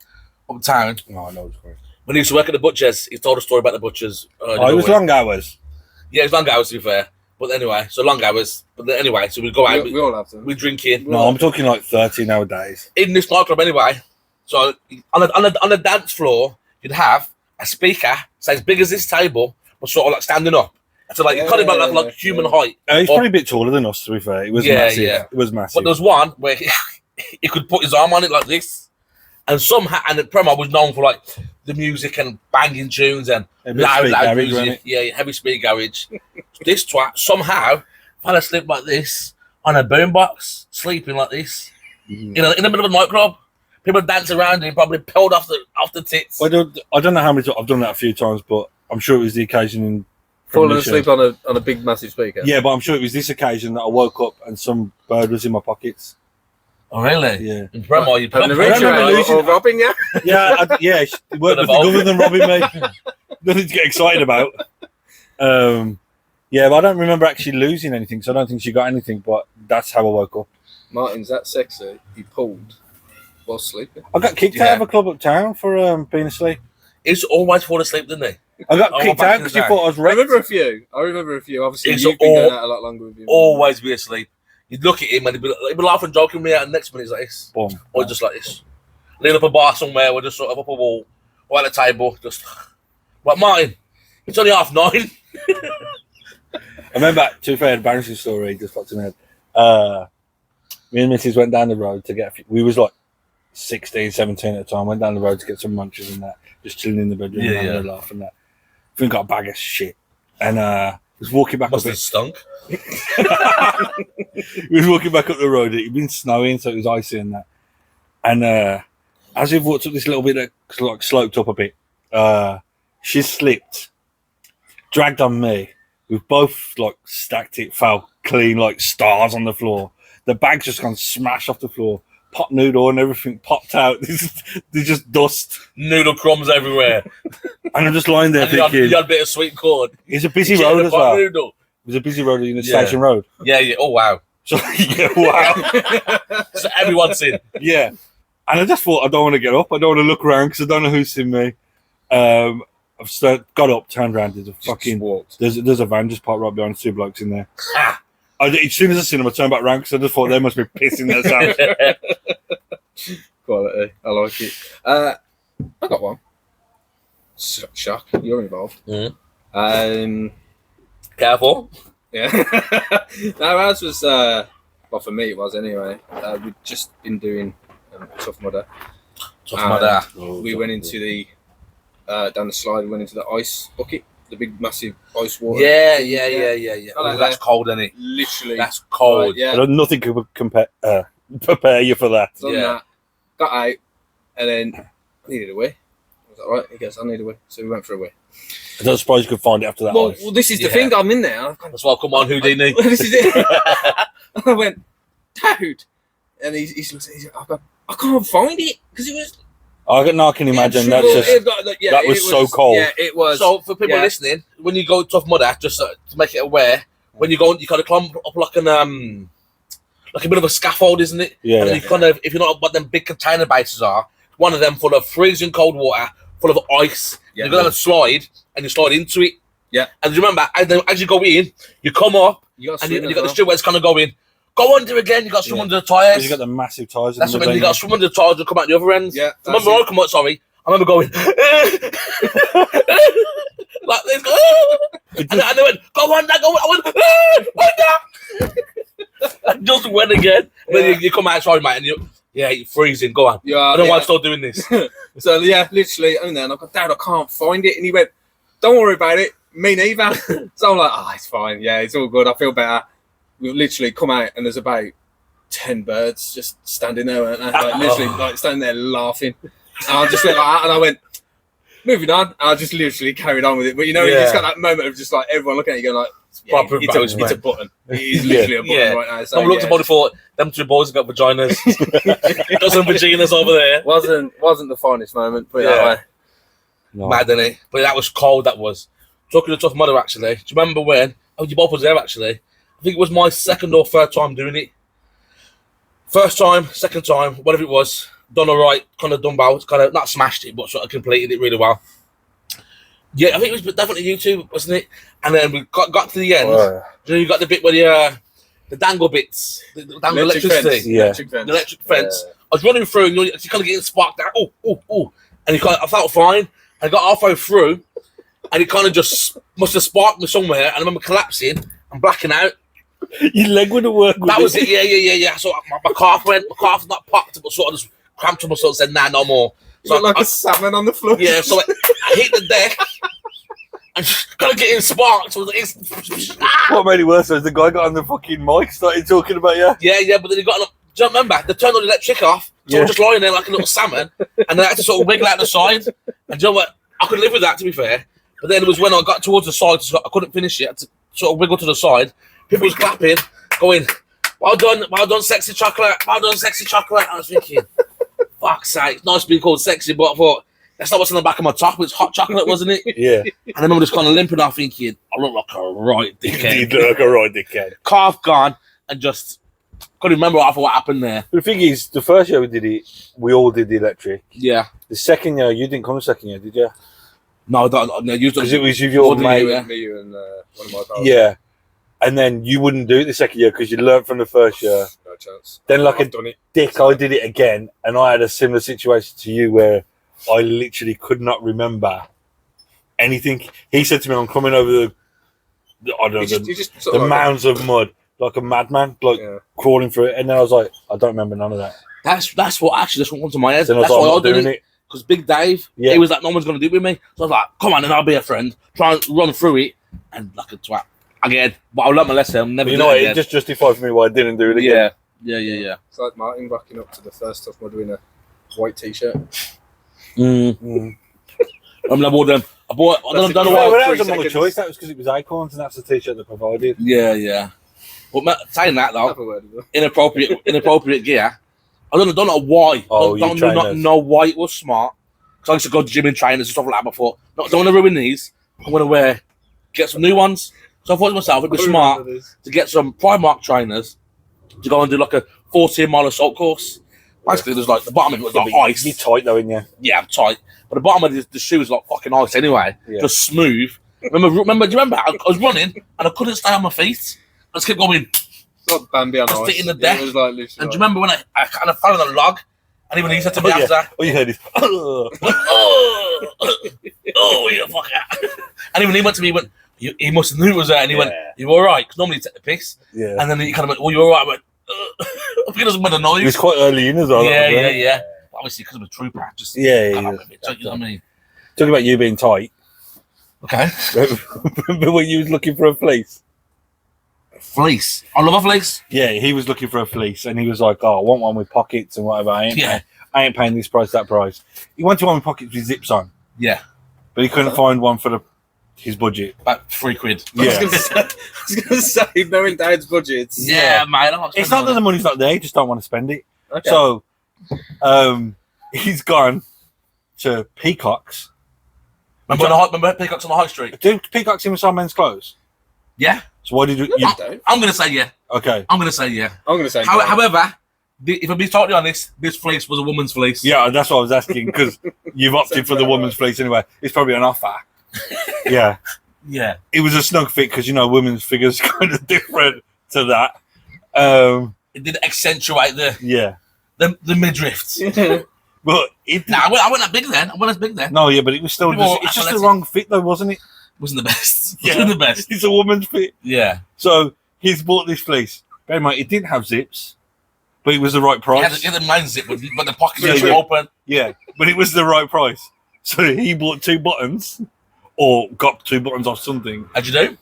uptown. Oh, no, it's great. When he used to work at the butcher's, he told a story about the butcher's. Oh, it was long hours. Yeah, it was long hours to be fair. But anyway, so long hours. But then, anyway, so we go out, We all have them. we drink in. No, I'm talking like 30 nowadays. In this nightclub anyway. So on the dance floor, you'd have a speaker, say as big as this table, but sort of like standing up. So like you cut him at like human height. He's Or- probably a bit taller than us, to be fair. It was Yeah, massive. yeah. It was massive. But there was one where he could put his arm on it like this, and somehow, and the Premo was known for like the music and banging tunes and A bit speed loud garage, music. wasn't it? Yeah, heavy speed garage. This twat somehow fell asleep like this on a boombox, sleeping like this in the middle of a nightclub. People dance around him, probably pulled off the tits. I don't know how many times. I've done that a few times, but I'm sure it was the occasion in Falling Premonition. asleep on a big, massive speaker. Yeah, but I'm sure it was this occasion that I woke up and some bird was in my pockets. Oh really? Yeah. In Premo, you Having a put rich remember or losing- robbing you? Yeah, it worked with the government robbing me. Nothing to get excited about. Yeah, but I don't remember actually losing anything, so I don't think she got anything, but that's how I woke up. Martin's that sexy. He pulled while sleeping. I got kicked out of a club uptown for being asleep. He used to always fall asleep, didn't he? I got Oh, kicked back out in the because you day. thought I was I wrecked. remember a few. Obviously, It's you've been going out a lot longer with you. Always be asleep. You'd look at him and he'd be laughing, joking me out, and next minute he's like this. Boom. Or just like this. Lean up a bar somewhere, or just sort of up a wall, or at a table, just. Like, Martin, it's only 9:30. I remember, to be fair, an embarrassing story just popped in my head. Me and Mrs. went down the road to get we was like 16, 17 at the time, went down the road to get some munches and that, just chilling in the bedroom and having a laugh and that. I think got a bag of shit. And was walking back Must up have stunk. we was walking back up the road. It'd been snowing, so it was icy and that. And as we've walked up this little bit that like sloped up a bit, she slipped, dragged on me. We've both like stacked it, fell clean like stars on the floor. The bag's just gone smash off the floor. Pot noodle and everything popped out. There's just dust. Noodle crumbs everywhere. And I'm just lying there And thinking, you had a bit of sweet corn. it's a busy road as well. Noodle. It was a busy road in the Yeah. station road. Yeah. Oh, wow. So, yeah, wow. So everyone's in. Yeah. And I just thought, I don't want to get up. I don't want to look around because I don't know who's seen me. I've got up, turned around. There's a fucking walked. there's a van just parked right behind 2 blokes in there. Ah. As soon as I seen them, I turned back round because I just thought they must be pissing themselves. Quality. I like it. I got one. Shock. You're involved. Careful. Yeah. No, ours was. Well, for me, it was anyway. We'd just been doing Tough Mudder. We went into the down the slide. We went into the ice bucket, the big massive ice water. Yeah. Oh, That's cold, isn't it? Literally. That's cold. Yeah. Nothing could prepare you for that. Done that. Got out, and then I needed a wee. I was like, right, he goes, I need a wee. So we went for a wee. I don't suppose you could find it after that. Well, ice. this is the Yeah. thing. I'm in there. That's why I come on, Houdini. This is it. I went, dude, and he's like, I can't find it because it was. I can imagine that's just that was so cold. Yeah, it was. So for people listening, when you go Tough Mudder, just to make it aware, when you go, you kind of climb up like a bit of a scaffold, isn't it? Yeah. And you kind of, if you know what them big container bases are, one of them full of freezing cold water, full of ice. Yeah. You go down a slide and you slide into it. Yeah. And remember, as you go in, you come up and you got the stewardess kind of going, go under again. You got swim under the tires. You got the massive tires. That's what I mean. You got swim under the tires and come out the other end. Yeah. I remember I come out. Sorry, I remember going like this, and they went, go on, go on. I went, and just went again. And then you come out, sorry, mate, and you're freezing. Go on. Yeah. I don't know why I'm still doing this. So yeah, literally, I'm there, and I go, Dad, I can't find it, and he went, don't worry about it. Me neither. So I'm like, oh, it's fine. Yeah, it's all good. I feel better. We've literally come out, and there's about 10 birds just standing there, weren't they? Like, literally, like standing there laughing. And I just went like that, and I went, moving on. I just literally carried on with it. But you know, you just got that moment of just like everyone looking at you, going like, it's a button. It is literally a button right now. So, Someone looked at body thought, them 2 boys have got vaginas. Got some vaginas over there. Wasn't the finest moment, put it that way. No. Mad, innit? But that was cold, that was. Talking to Tough Mudder, actually. Do you remember when? Oh, you both was there, actually. I think it was my 2nd or 3rd time doing it. First time, 2nd time, whatever it was, done all right, kind of done well, kind of not smashed it, but sort of completed it really well. Yeah, I think it was definitely you two, wasn't it? And then we got to the end. You know, you got the bit where the dangle bits, the dangle electricity, the electric fence. I was running through, and you kind of getting sparked out. Oh, and I felt fine. I got halfway through, and it kind of just must have sparked me somewhere. And I remember collapsing and blacking out. Your leg wouldn't work. That was it. Yeah. So my calf not popped, but sort of just cramped to myself and said, nah, no more. So like a salmon on the floor. Yeah, so I hit the deck and kind of getting sparked. So What made it worse was the guy got on the fucking mic, started talking about you. Yeah, but then he got on. Do you remember? They turned on the electric off. So I was just lying there like a little salmon, and then I had to sort of wiggle out the side. And do you know what? I could live with that, to be fair. But then it was when I got towards the side, so I couldn't finish it. I had to sort of wiggle to the side. People was clapping, going, well done, sexy chocolate. Well done, sexy chocolate. I was thinking, fuck's sake, it's nice being called sexy, but I thought, that's not what's on the back of my top. It's hot chocolate, wasn't it? Yeah. And I remember just kind of limping off thinking, I look like a right dickhead. You look like a right dickhead. Calf gone, and just couldn't remember half of what happened there. But the thing is, the first year we did it, we all did the electric. Yeah. The second year, you didn't come the second year, did you? No, no, you Because it was with your mate. Me and one of my pals. Yeah. And then you wouldn't do it the second year because you learned from the first year. No chance. Then, like I've done it. dick, I did it again, and I had a similar situation to you where I literally could not remember anything. He said to me, "I'm coming over the mounds of mud like a madman, like crawling through it." And then I was like, "I don't remember none of that." That's what went to my head. Then That's I was why like, I did it. Because Big Dave, he was like, no one's going to do it with me. So I was like, come on, and I'll be a friend. Try and run through it. And like a twat. Again. But I'll learn my lesson. I'll never do it again. It just justified for me why I didn't do it again. Yeah. It's like Martin rocking up to the first Tough Mudder in a white t-shirt. I mean, I bought them. I don't know why. That was a multiple choice. That was because it was Acorns, and that's the t-shirt they provided. Yeah. But saying that, though, inappropriate gear, I don't know why. Don't not know why it was smart. Because I used to go to gym and trainers and stuff like that before. Don't want to ruin these. I'm going to get some new ones. So I thought to myself, it'd be smart to get some Primark trainers to go and do like a 14-mile assault course. Basically, there's like the bottom of it was like ice. You're tight though, ain't you? Yeah, I'm tight. But the bottom of the shoe was like fucking ice anyway. Yeah. Just smooth. Remember? Do you remember? I was running and I couldn't stay on my feet. I just kept going. Like Bambi on ice. Hitting the deck. It was like, and do you remember when I kind of fell on a log? And even he said to me after that, all you heard is, oh, you fuck out. And even he went to me, he must have knew it was there, and he went, you all right? Because normally you take the piss. Yeah. And then he kind of went, oh, you all right? I went, I think it doesn't matter noise. He was quite early in as well. Yeah. Obviously, because I'm a trooper. Just you know what I mean? Talking about you being tight. Okay. Remember when you was looking for a fleece? Fleece? I love a fleece. Yeah, he was looking for a fleece, and he was like, "Oh, I want one with pockets and whatever." I ain't paying this price, that price. He wanted one with pockets with zips on. Yeah, but he couldn't find one for his budget. About £3. Yeah, I was gonna say, knowing Dad's budgets. Yeah, mate. It's not that the money's not there; he just don't want to spend it. Okay. So, he's gone to Peacock's. Remember Peacock's on the high street? Do Peacock's in with some men's clothes? Yeah. So why did you? I'm going to say yeah. Okay. I'm going to say yeah. I'm going to say. However, if I'm being totally honest, this fleece was a woman's fleece. Yeah, that's what I was asking because you've opted for the woman's fleece anyway. It's probably an offer. Yeah. Yeah. It was a snug fit because women's figures kind of different to that. It did accentuate the midriffs. But I wasn't that big then. I wasn't as big then. No, yeah, but it was still it's just the wrong fit though, wasn't it? Wasn't the best. Yeah, wasn't the best. It's a woman's fit. Yeah. So he's bought this fleece. Bear in mind, it didn't have zips, but it was the right price. It had the main zip, but the pockets were open. Yeah, but it was the right price. So he bought 2 buttons, or got 2 buttons off something. As you do.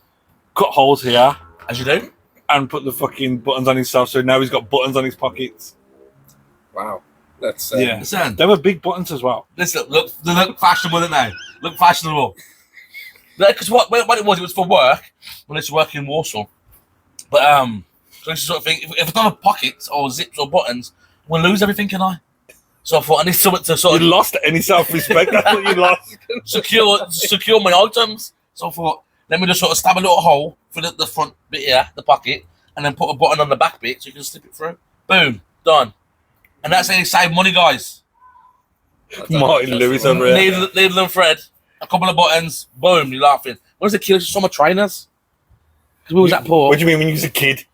Cut holes here. As you do. And put the fucking buttons on himself. So now he's got buttons on his pockets. Wow. That's Listen, they were big buttons as well. Listen, they look fashionable, didn't they? Look fashionable. Because what it was for work when I used to work in Warsaw. But so I sort of think if I don't have pockets or zips or buttons, I'm gonna lose everything, can I? So I thought I need something to sort of lost any self-respect. That's what you lost. secure my items. So I thought let me just sort of stab a little hole for the front bit here, the pocket, and then put a button on the back bit so you can slip it through. Boom, done. And that's how you save money, guys. Martin Lewis over here. Needle and thread. A couple of buttons, boom, you're laughing. What was the kid? Summer trainers? Because we was that poor. What do you mean when you was a kid?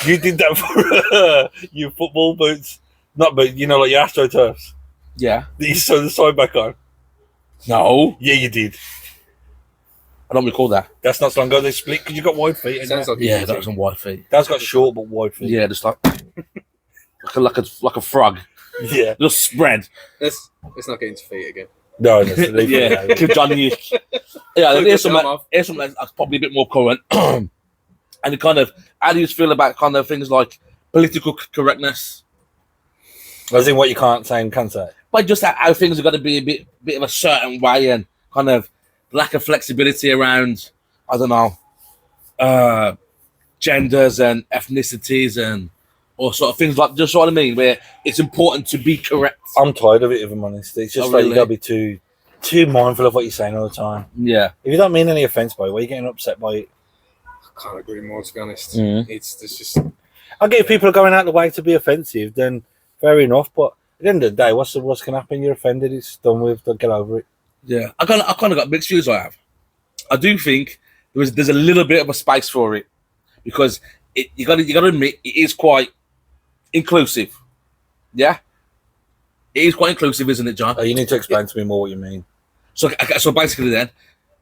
You did that for your football boots. Not but like your AstroTurfs. Yeah. You sewed the side back on. No. Yeah, you did. I don't recall that. That's not so long ago. They split because you got wide feet. Sounds like that was on wide feet. That's got short but wide feet. Yeah, just like a frog. Yeah. Just spread. Let's not get into feet again. No, yeah. Johnny. Yeah, here's something that's probably a bit more current. And it kind of, how do you feel about kind of things like political correctness? As in what you can't say and can say? But just how things are going to be a bit of a certain way and kind of lack of flexibility around, I don't know, genders and ethnicities and or sort of things like, just what I mean, where it's important to be correct. I'm tired of it, if I'm honest. It's just you got to be too mindful of what you're saying all the time. Yeah. If you don't mean any offence by it, why are you getting upset by it? I can't agree more, to be honest. Mm-hmm. There's just... I get if people are going out the way to be offensive, then fair enough, but at the end of the day, what's going to happen? You're offended, it's done with, don't get over it. Yeah, I kind of got mixed views. I do think there's a little bit of a space for it because you got to admit it is quite inclusive. Yeah, it is quite inclusive, isn't it, John? You need to explain to me more what you mean. So basically, then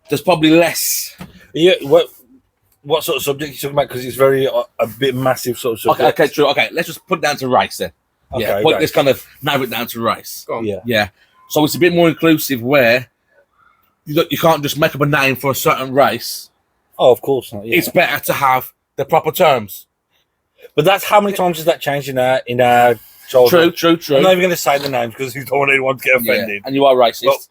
there's probably less. Yeah, what sort of subject you talking about? Because it's very a bit massive sort of subject. Okay, true. Okay, let's just put it down to race then. Okay, Let's kind of narrow it down to race. Go on. Yeah. So it's a bit more inclusive where you can't just make up a name for a certain race. Oh, of course not. Yeah. It's better to have the proper terms. But that's how many times has that changed in our childhood? True. I'm not even going to say the names because you don't want anyone to get offended. And you are racist.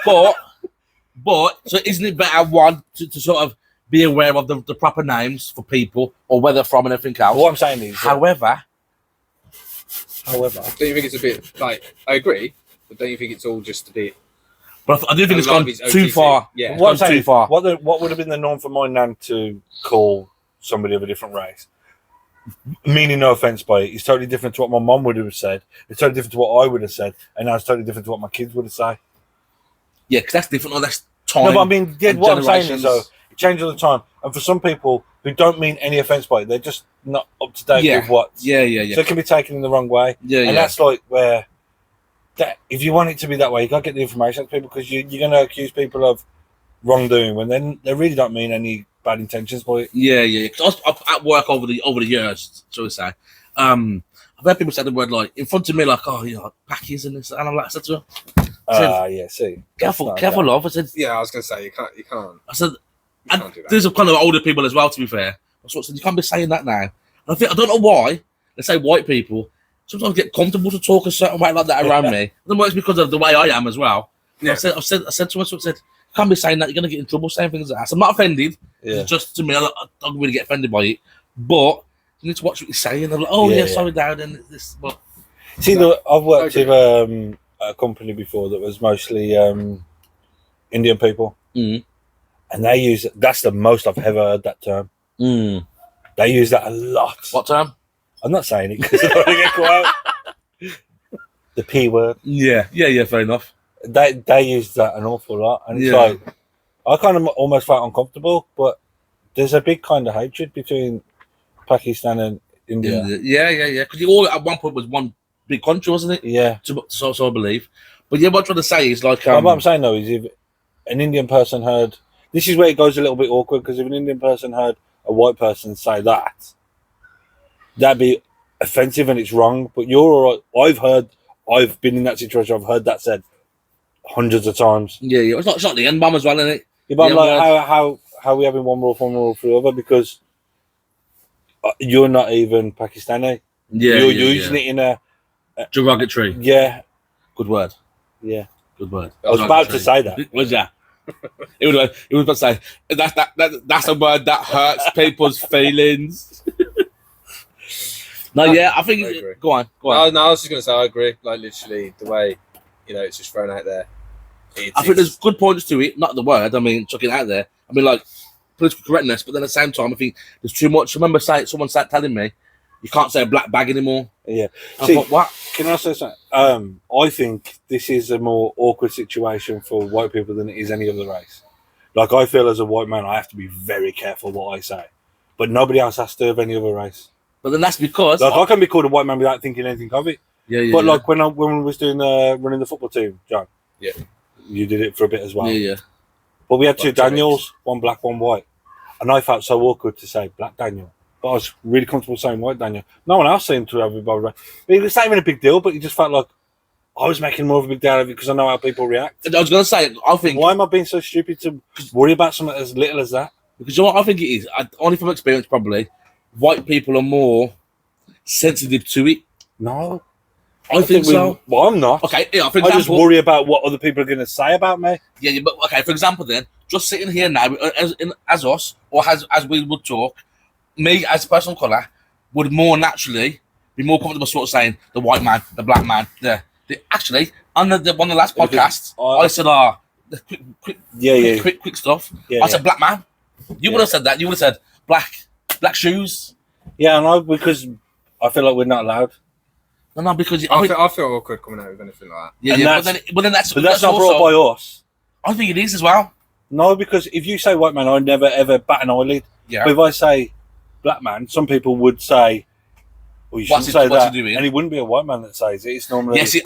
But so isn't it better to sort of be aware of the proper names for people or where they're from and everything else? What I'm saying is, however, don't you think it's a bit like I agree, but don't you think it's all just a bit? But I do think it's A lot gone of it's too OTT. far. Yeah. what I'm saying too is, far. what would have been the norm for my nan to call somebody of a different race? Meaning no offense by it. It's totally different to what my mum would have said. It's totally different to what I would have said, and now it's totally different to what my kids would have said. Yeah, because that's different. That's time. No, but I mean, and what I'm saying is, generations. though, it changes all the time. And for some people who don't mean any offense by it, they're just not up to date with what. Yeah. So it can be taken in the wrong way. And that's like where, if you want it to be that way, you got to get the information to people because you're going to accuse people of wrongdoing when they really don't mean any bad intentions by it. Yeah. Because I was at work over the years, shall we say. I've heard people say the word like in front of me, like, oh, you know, packies and this, and I'm like, I said to her, Yeah, see. careful, love. I said, Yeah, I was gonna say you can't. I said, You and can't do that. there's a kind of older people as well. To be fair, I sort of said you can't be saying that now. And I don't know why. They say white people sometimes get comfortable to talk a certain way like that around me. I don't know if it's because of the way I am as well. Yeah. I said to myself, you can't be saying that. You're gonna get in trouble saying things like that. So I'm not offended. Yeah. It's just to me, I don't really get offended by it. But you need to watch what you're saying. I'm like, oh yeah, sorry, Dad, and this. But See, I've worked with a company before that was mostly Indian people, and they that's the most I've ever heard that term. They use that a lot. What term? I'm not saying it because I don't want to get quiet. The P word. Yeah, fair enough. They use that an awful lot, and it's Yeah. like I kind of almost felt uncomfortable, but there's a big kind of hatred between Pakistan and India. Yeah. Because you all at one point was one big country, wasn't it? Yeah. So I believe. But yeah, what I'm trying to say is like What I'm saying though is if an Indian person heard, this is where it goes a little bit awkward because if an Indian person heard a white person say that, that'd be offensive and it's wrong. But you're all right. I've been in that situation. I've heard that said hundreds of times. Yeah. It's not the end bomb as well, isn't it? Yeah, but I'm Yeah, like, how are we having one rule for the other? Because you're not even Pakistani. Yeah. You're using it in a derogatory. yeah. Good word. Yeah. Good word. I was about to say that. Was yeah. It was about to say that's a word that hurts people's feelings. No, yeah, I think. I agree. Go on. No, I was just gonna say I agree. Like literally the way it's just thrown out there. I think there's good points to it, not the word. I mean, chucking it out there. I mean, like political correctness, but then at the same time, I think there's too much. I remember someone sat telling me you can't say a black bag anymore. Yeah. I See, thought, what? can I say something? I think this is a more awkward situation for white people than it is any other race. Like, I feel as a white man, I have to be very careful what I say. But nobody else has to of any other race. But then that's because Like, I can be called a white man without thinking anything of it. Yeah. But like when we was doing running the football team, John. Yeah. You did it for a bit as well. Yeah. But we had two Like 2 Daniels, weeks. one black, one white. And I felt so awkward to say black Daniel. But I was really comfortable saying white Daniel. No one else seemed to have it. But it was not even a big deal, but it just felt like I was making more of a big deal of it because I know how people react. I was going to say, I think Why am I being so stupid to worry about something as little as that? because you know what I think it is. Only from experience, probably white people are more sensitive to it. No. I think so. Well, I'm not. Okay, yeah. For I just example, worry about what other people are going to say about me. yeah, but okay. For example, then just sitting here now, as us or as we would talk, me as a person of colour would more naturally be more comfortable sort of saying the white man, the black man. Actually, on one of the last podcasts, I said, the quick stuff. Yeah, I said black man. You would have said that. You would have said black shoes. Yeah, I know, because I feel like we're not allowed. No, because I feel awkward coming out with anything like that. yeah. But then that's not also, brought by us. I think it is as well. No, because if you say white man, I never ever bat an eyelid. Yeah. But if I say black man, some people would say, well, you shouldn't say what's that. he doing? And it wouldn't be a white man that says it. It's normally... Yes,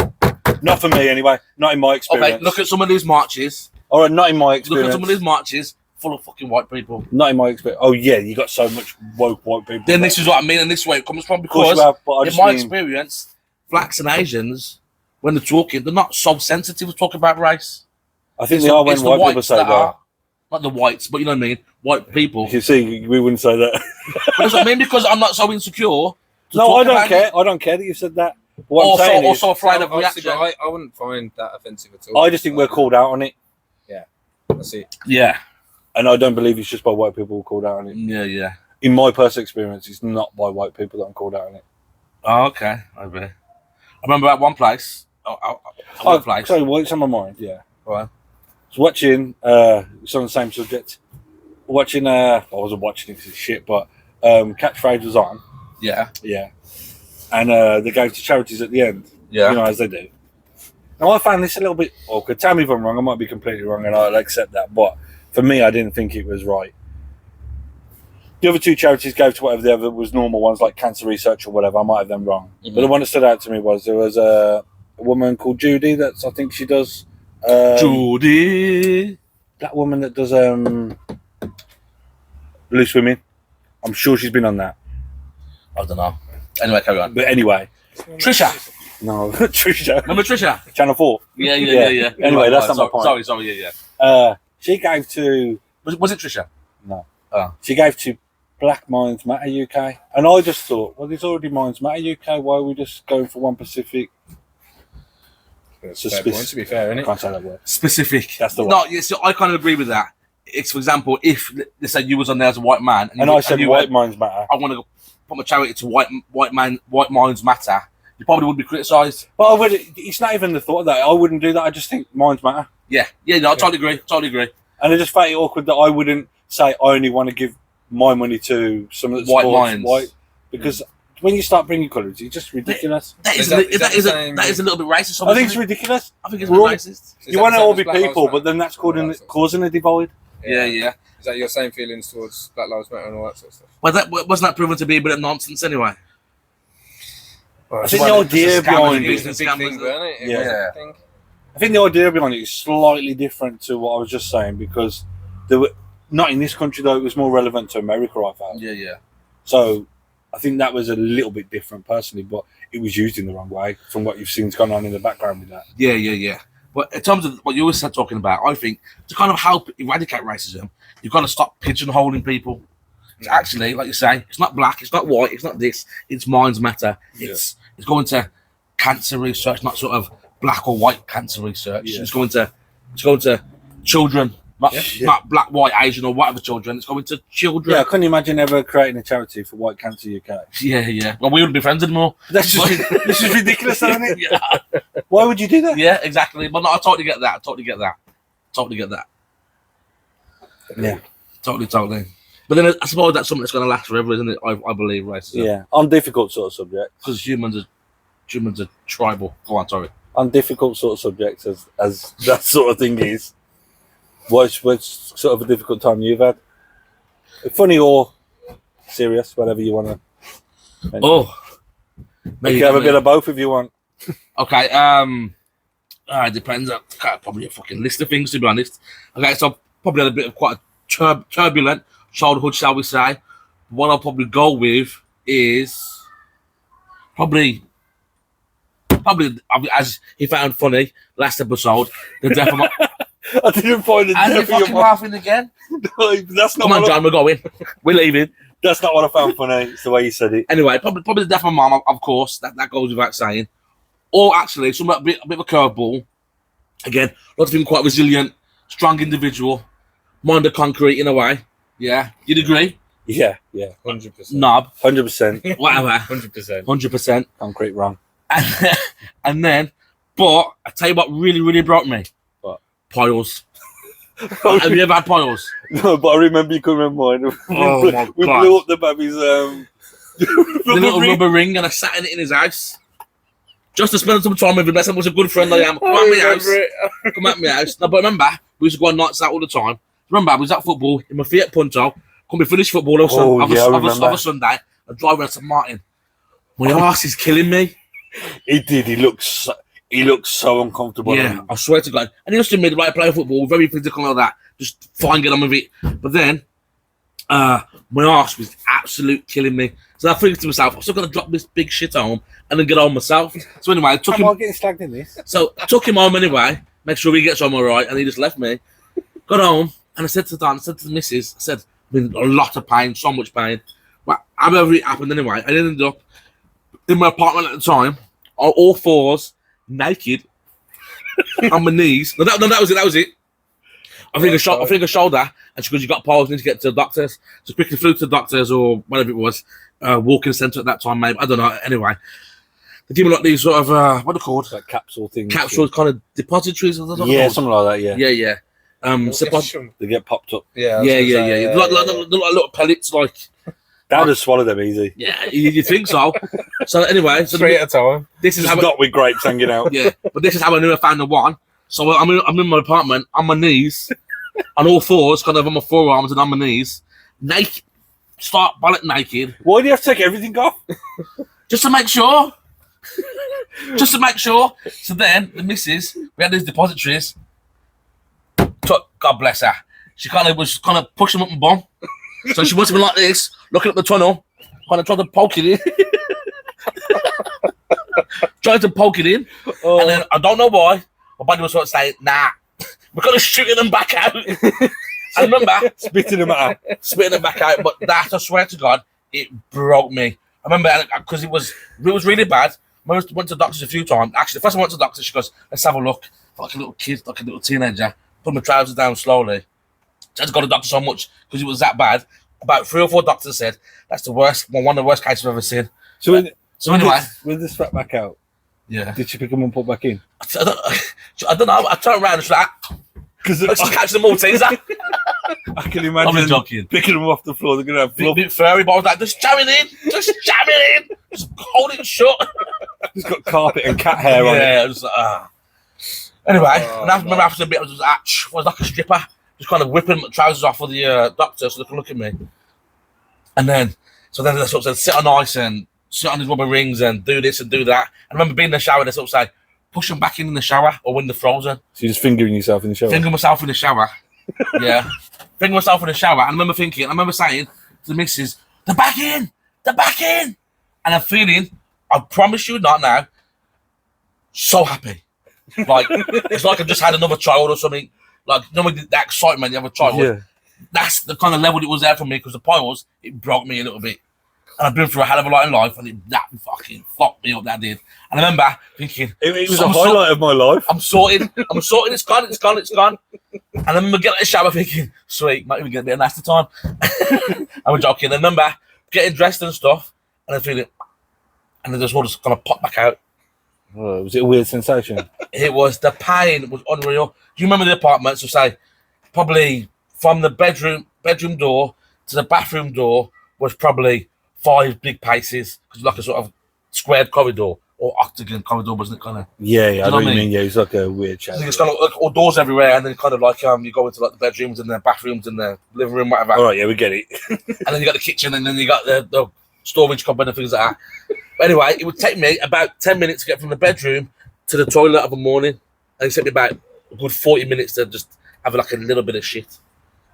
not for me, anyway. Not in my experience. okay, look at some of these marches. All right, not in my experience. Look at some of these marches full of fucking white people. Not in my experience. Oh, yeah, you got so much woke white people. Then this is what I mean, and this is where it comes from, Of course because you have, but I in just my mean- experience, blacks and Asians, when they're talking, they're not so sensitive to talking about race. I think they are when white people say that. Not the whites, but you know what I mean? White people. You see, we wouldn't say that. But that's what I mean, because I'm not so insecure. No, I don't care. I don't care that you said that. What I'm saying is, Also afraid of reaction. I wouldn't find that offensive at all. I just think we're called out on it. That's it. Yeah. And I don't believe it's just by white people called out on it. Yeah. In my personal experience, it's not by white people that I'm called out on it. Oh, okay. I bet. I remember at one place. One place. Sorry, what's on my mind? Yeah. Right. I was watching, it's on the same subject. Watching, I wasn't watching it because it's shit, but Catchphrase was on. Yeah. Yeah. And they gave to charities at the end. Yeah. You know, as they do. Now, I found this a little bit awkward. Tell me if I'm wrong. I might be completely wrong, and I'll accept that. But for me, I didn't think it was right. The other two charities gave to whatever the other was normal ones, like cancer research or whatever. I might have them wrong. Mm-hmm. But the one that stood out to me was there was a woman called Judy. I think she does. Judy. That woman that does Loose Women. I'm sure she's been on that. I don't know. Anyway, carry on. But anyway. Trisha. No, Trisha. Remember Trisha? Channel 4. Yeah. Anyway, that's not my point. Sorry, yeah. She gave to... Was it Trisha? No. Oh. She gave to Black Minds Matter UK. And I just thought, well, there's already Minds Matter UK. Why are we just going for one Pacific? That's a fair point, to be fair, isn't I it? can't say that word. Specific. That's the one. No, yes, I kind of agree with that. It's, for example, if they said you was on there as a white man, And I said you White went, Minds Matter. I want to put my charity to white minds matter, you probably would be criticised. But I would, it's not even the thought of that. I wouldn't do that. I just think Minds Matter. Yeah, no, I totally agree. And I just find it awkward that I wouldn't say I only want to give my money to someone that's White minds. white. Because when you start bringing colours, it's just ridiculous. That is Is a little bit racist. I think it's ridiculous. I think it's a bit racist. Is You that want the to same all as be Black Lives people, Matter? but then that's All that sort of causing a divide. Yeah. Is that your same feelings towards Black Lives Matter and all that sort of stuff? Well, wasn't that proven to be a bit of nonsense anyway? I think the idea behind it, It's a big thing, isn't it? It Yeah. was a thing. I think the idea behind it is slightly different to what I was just saying because there were not in this country though. It was more relevant to America, I felt. Yeah. So I think that was a little bit different personally, but it was used in the wrong way from what you've seen's gone on in the background with that. Yeah. But in terms of what you were talking about, I think to kind of help eradicate racism, you've got to stop pigeonholing people. It's actually, like you say, it's not black, it's not white, it's not this. It's minds matter. It's going to cancer research, not sort of black or white cancer research. Yeah. It's going to children, not black, white, Asian, or whatever children. It's going to children. Yeah, I couldn't imagine ever creating a charity for White Cancer UK. Yeah. Well, we wouldn't be friends anymore. That's just this is ridiculous, isn't it? Yeah. Why would you do that? Yeah, exactly. But no, I totally get that. Yeah. Totally. But then I suppose that's something that's going to last forever, isn't it? I believe, racism. Yeah, on difficult sort of subjects. Because humans are tribal. Go on, sorry. On difficult sort of subjects, as that sort of thing is. What's sort of a difficult time you've had? Funny or serious, whatever you want to. Oh, You can have a bit of both if you want. Okay. It depends. Probably a fucking list of things, to be honest. Okay, so probably had a bit of quite a turbulent childhood, shall we say. What I'll probably go with is probably as he found funny last episode, the death of my. I didn't find it. And you're fucking laughing again. No, that's not. Come on, John, we're going. We're leaving. That's not what I found funny. It's the way you said it. Anyway, probably the death of my mum, of course. That goes without saying. Or actually, a bit of a curveball. Again, lots of him quite resilient, strong individual, mind the concrete in a way. Yeah, you'd agree? Yeah, 100%. Knob, 100%. whatever, 100%. 100%. Concrete wrong. And then, but I tell you what really broke me. What? Piles. Have you ever had piles? No, but I remember you couldn't remember mine. Oh my We God. blew up the baby's The little rubber ring, and I sat in it in his house. Just to spend some time with him. That's how much a good friend I am. Come at my house. Come at my house. No, but remember, We used to go on nights out all the time. Remember, I was at football in my Fiat Punto. Come be finish football of a Sunday. I drive around to Martyn. My arse is killing me. He did. He looked so uncomfortable. Yeah, I swear to God. And he used to me the right play football, very physical like that. Just fine, get on with it. But then, my arse was absolute killing me. So I think to myself, I'm still going to drop this big shit home and then get on myself. So anyway, I took him. Am I getting slagged in this? So I took him home anyway, make sure he gets home all right, and he just left me. Got home, and I said to Dan, I said to the missus, I said, I'm in a lot of pain, so much pain. Well, however it happened anyway, I ended up in my apartment at the time, on all fours, naked, on my knees. No, that was it. I think a shoulder, and she goes, you got paused, need to get to the doctors. So quickly flew to the doctors, or whatever it was, walking centre at that time, maybe. I don't know. Anyway, they give me like these sort of, what are they called? Like capsule things. Capsule kind of depositories. Yeah, something like that, yeah. Yeah. They get popped up. Yeah. Like little pellets, like. That would swallow them easy. Yeah, you think so. So anyway, so 3 at a time. This is Just how not with grapes hanging out. Yeah, but this is how I knew I found the one. So I'm in my apartment on my knees, on all fours, kind of on my forearms and on my knees, naked, start bollock naked. Why do you have to take everything off? Just to make sure. Just to make sure. So then the missus, we had these depositories. God bless her. She was pushing up my bum. So she must have been like this, looking at the tunnel, kind of trying to poke it in. Trying to poke it in. Oh. And then, I don't know why, my body was sort of saying, nah, we're going to shoot them back out. I remember spitting them out. Back out. But that, I swear to God, it broke me. I remember, because it was really bad. I went to the doctors a few times. Actually, the first time I went to the doctor, she goes, let's have a look. Like a little kid, like a little teenager. Put my trousers down slowly. I had to go to the doctor so much because it was that bad. About 3 or 4 doctors said that's the worst, one of the worst cases I've ever seen. So anyway, with the strap back out, yeah, did she pick them and put back in? I don't know. I turned around and she's like, because I catch the Malteser. I can imagine picking them off the floor. They're gonna have flop. Bit furry, but I was like, just jamming in, just hold it shut. It's got carpet and cat hair on it. Yeah, I was like, Anyway, and I remember after a bit, I was like a stripper. Just kind of whipping my trousers off for the doctor so they can look at me. And then they sort of said, sit on ice and sit on these rubber rings and do this and do that. I remember being in the shower, they sort of say, push them back in the shower or when they're frozen. So you're just fingering yourself in the shower? Fingering myself in the shower. Yeah. Fingering myself in the shower. And I remember saying to the missus, they're back in. And I'm feeling, I promise you not now, so happy. Like, it's like I've just had another child or something. Like, you know, with that excitement you have a child. Yeah. That's the kind of level it was there for me because the piles, it broke me a little bit. And I've been through a hell of a lot in life and that fucking fucked me up, that did. And I remember thinking... It was a highlight of my life. I'm sorted, it's gone. And I remember getting in the shower thinking, sweet, might even get a bit of nasty time. I was joking. And I remember getting dressed and stuff and then feeling... And then just kind of pop back out. Oh, was it a weird sensation? It was, the pain was unreal. Do you remember the apartment? So say, probably from the bedroom door to the bathroom door was probably 5 big paces. Because like a sort of squared corridor or octagon corridor, wasn't it? Kind of. Yeah, I know what you mean. Yeah, it's like a weird shape. It's kind of like all doors everywhere, and then kind of like you go into like the bedrooms and the bathrooms and the living room, whatever. All right, yeah, we get it. And then you got the kitchen, and then you got the storage cupboard and things like that. But anyway, it would take me about 10 minutes to get from the bedroom to the toilet of a morning, and it took me about a good 40 minutes to just have like a little bit of shit,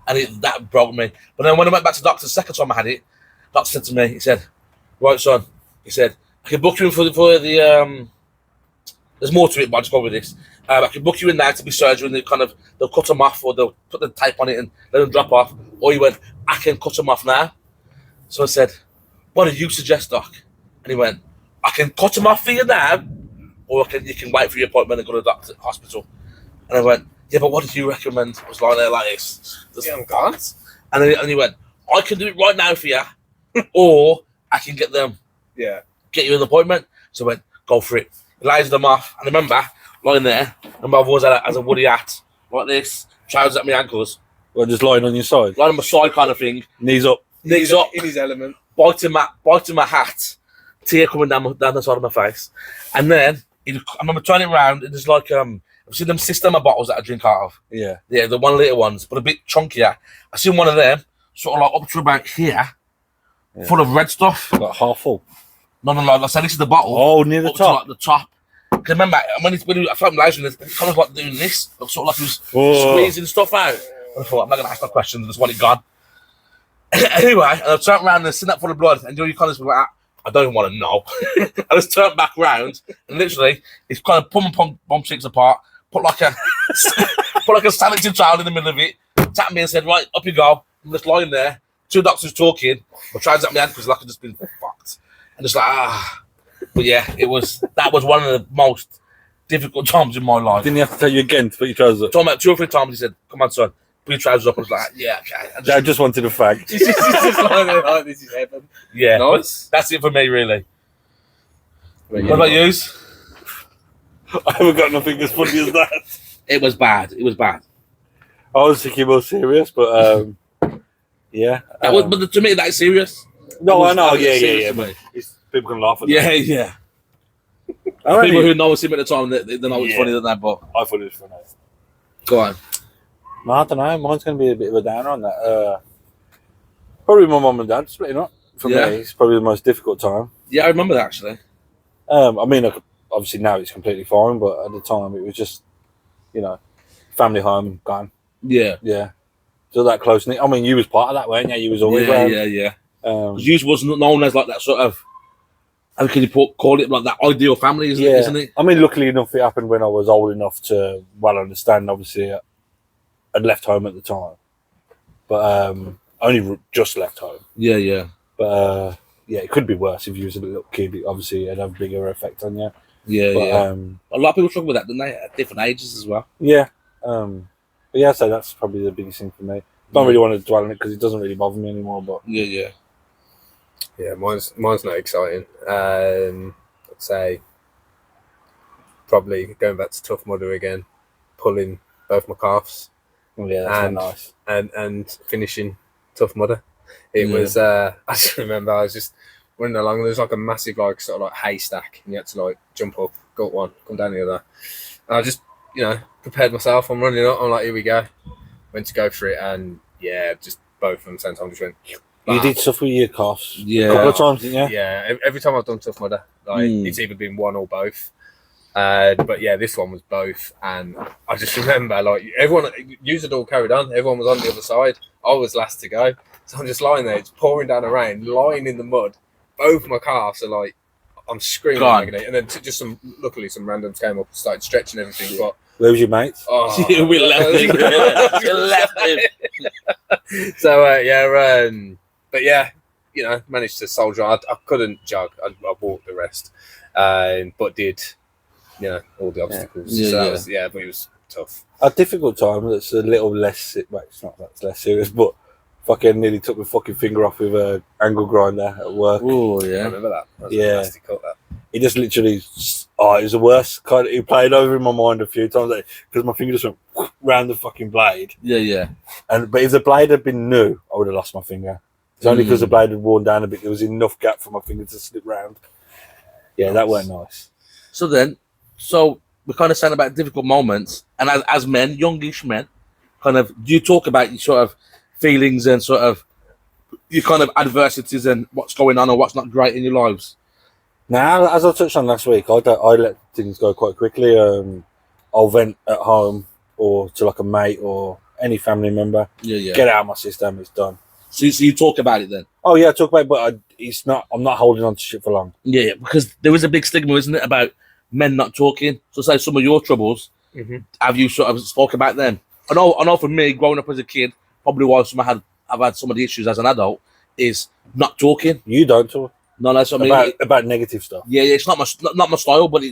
and that broke me. But then when I went back to the doctor the second time I had it, the doctor said to me, he said, right son, he said, I can book you in for the there's more to it, but I'll just go with this. I can book you in now to be surgery, and they'll cut them off, or they'll put the tape on it and let them drop off. Or he went, I can cut them off now. So I said, what do you suggest, doc? And he went, I can cut them off for you now, or you can wait for your appointment and go to the doctor hospital. And I went, yeah, but what did you recommend? I was lying there like this. Yeah, can't. And he went, I can do it right now for you, or I can get you an appointment. So I went, go for it. He lays them off. And I remember lying there, and I've always had a woody hat, like this, trousers at my ankles. Well, just lying on your side? Lying on my side kind of thing. Knees up. Knees up. In his element. Biting my hat. Tear coming down the side of my face. And then, I remember turning around, and there's like, see them Systema bottles that I drink out of. Yeah. Yeah, the 1 litre ones, but a bit chunkier. I seen one of them, sort of like up to about here, full of red stuff. Like half full. No, I said this is the bottle. Oh, near the up top. to, like, the top. Because remember, when I felt amazing, it's kind of like doing this, sort of like he was squeezing stuff out. I thought, I'm not going to ask no questions, I just want it gone. Anyway, and I turned around and seen that full of blood, and you kind of like, I don't even want to know. I just turned back round, and literally, he's kind of pulling bomb chicks apart, put like a sanitary towel in the middle of it, tapped me and said, right, up you go. I'm just lying there, 2 doctors talking, I tried to at my hand because like I'd just been fucked. And just like, But yeah, that was one of the most difficult times in my life. Didn't he have to tell you again to put your trousers up? Told me 2 or 3 times, he said, come on, son, put your trousers up. I was like, yeah, okay. I just wanted a fag. She's just lying there like, this is heaven. Yeah, Nice. that's it for me, really. But What about you? I haven't got nothing as funny as that. It was bad. I was thinking more serious, but yeah. But to me, that's serious. No, I know. That was Yeah. serious to me. People can laugh at that. Yeah. I People who know us him at the time, they know it's Yeah. funny than that, but thought it was funny. go on. No, I don't know. Mine's going to be a bit of a downer on that. Probably my mum and dad splitting up. For Yeah. me, it's probably the most difficult time. Yeah, I remember that, actually. I mean, obviously now it's completely fine, but at the time it was just, family home, gone. Yeah. Yeah. So that close knit. I mean, you was part of that, weren't you? You was always around. Yeah. Um, Because you wasn't known as like that sort of, how can you call it, like that ideal family, isn't it? I mean, luckily enough, it happened when I was old enough to well understand. Obviously, I'd left home at the time, but only just left home. Yeah. But yeah, it could be worse if you was a little kid. Obviously, it'd have a bigger effect on you. Yeah, But, yeah. A lot of people struggle with that, don't they? At different ages as well. Yeah. But yeah, so that's probably the biggest thing for me. Don't really want to dwell on it because it doesn't really bother me anymore. But Yeah. Yeah, mine's not exciting. I'd say probably going back to Tough Mudder again, pulling both my calves yeah, that's And- nice. and finishing Tough Mudder. It Yeah. was I just remember I was just running along and there was like a massive sort of like haystack and you had to like jump up, go up one, come down the other. And I just, prepared myself. I'm running up, I'm like, here we go. Went to go for it and yeah, just both of them same time just went. You did stuff with your calves a Yeah. couple of times, didn't you? Yeah, every time I've done Tough Mudder, it's either been one or both. But yeah, this one was both, and I just remember everyone, it all carried on. Everyone was on the other side. I was last to go, so I'm just lying there. It's pouring down the rain, lying in the mud. Both my calves are I'm screaming, God. agony. And then luckily some randoms came up and started stretching everything. But Where was your mates? We left him. We left him. So but yeah, managed to soldier. I couldn't jog. I walked the rest, but did all the obstacles. Yeah. So that Yeah. was but it was tough. A difficult time that's a little less. Well, it's not that's less serious, but fucking nearly took my fucking finger off with a angle grinder at work. Oh, I yeah. remember that. That was Yeah. a nasty cut. That. He just literally, it was the worst. He played over in my mind a few times because my finger just went round the fucking blade. Yeah. But if the blade had been new, I would have lost my finger. It's only because the blade had worn down a bit. There was enough gap for my finger to slip round. Yeah, that weren't nice. So we're kind of saying about difficult moments, and as men, youngish men, kind of, do you talk about your sort of feelings and sort of your kind of adversities and what's going on or what's not great in your lives? Now, as I touched on last week, I let things go quite quickly. I'll vent at home or to like a mate or any family member. Yeah. Get it out of my system. It's done. So you talk about it then? Oh yeah, I talk about it, but it's not. I'm not holding on to shit for long. Yeah, because there is a big stigma, isn't it, about men not talking? So say some of your troubles, have you sort of spoke about them? I know for me, growing up as a kid, probably why I've had some of the issues as an adult is not talking. You don't talk No, that's what I mean. about negative stuff. Yeah, it's not my style, but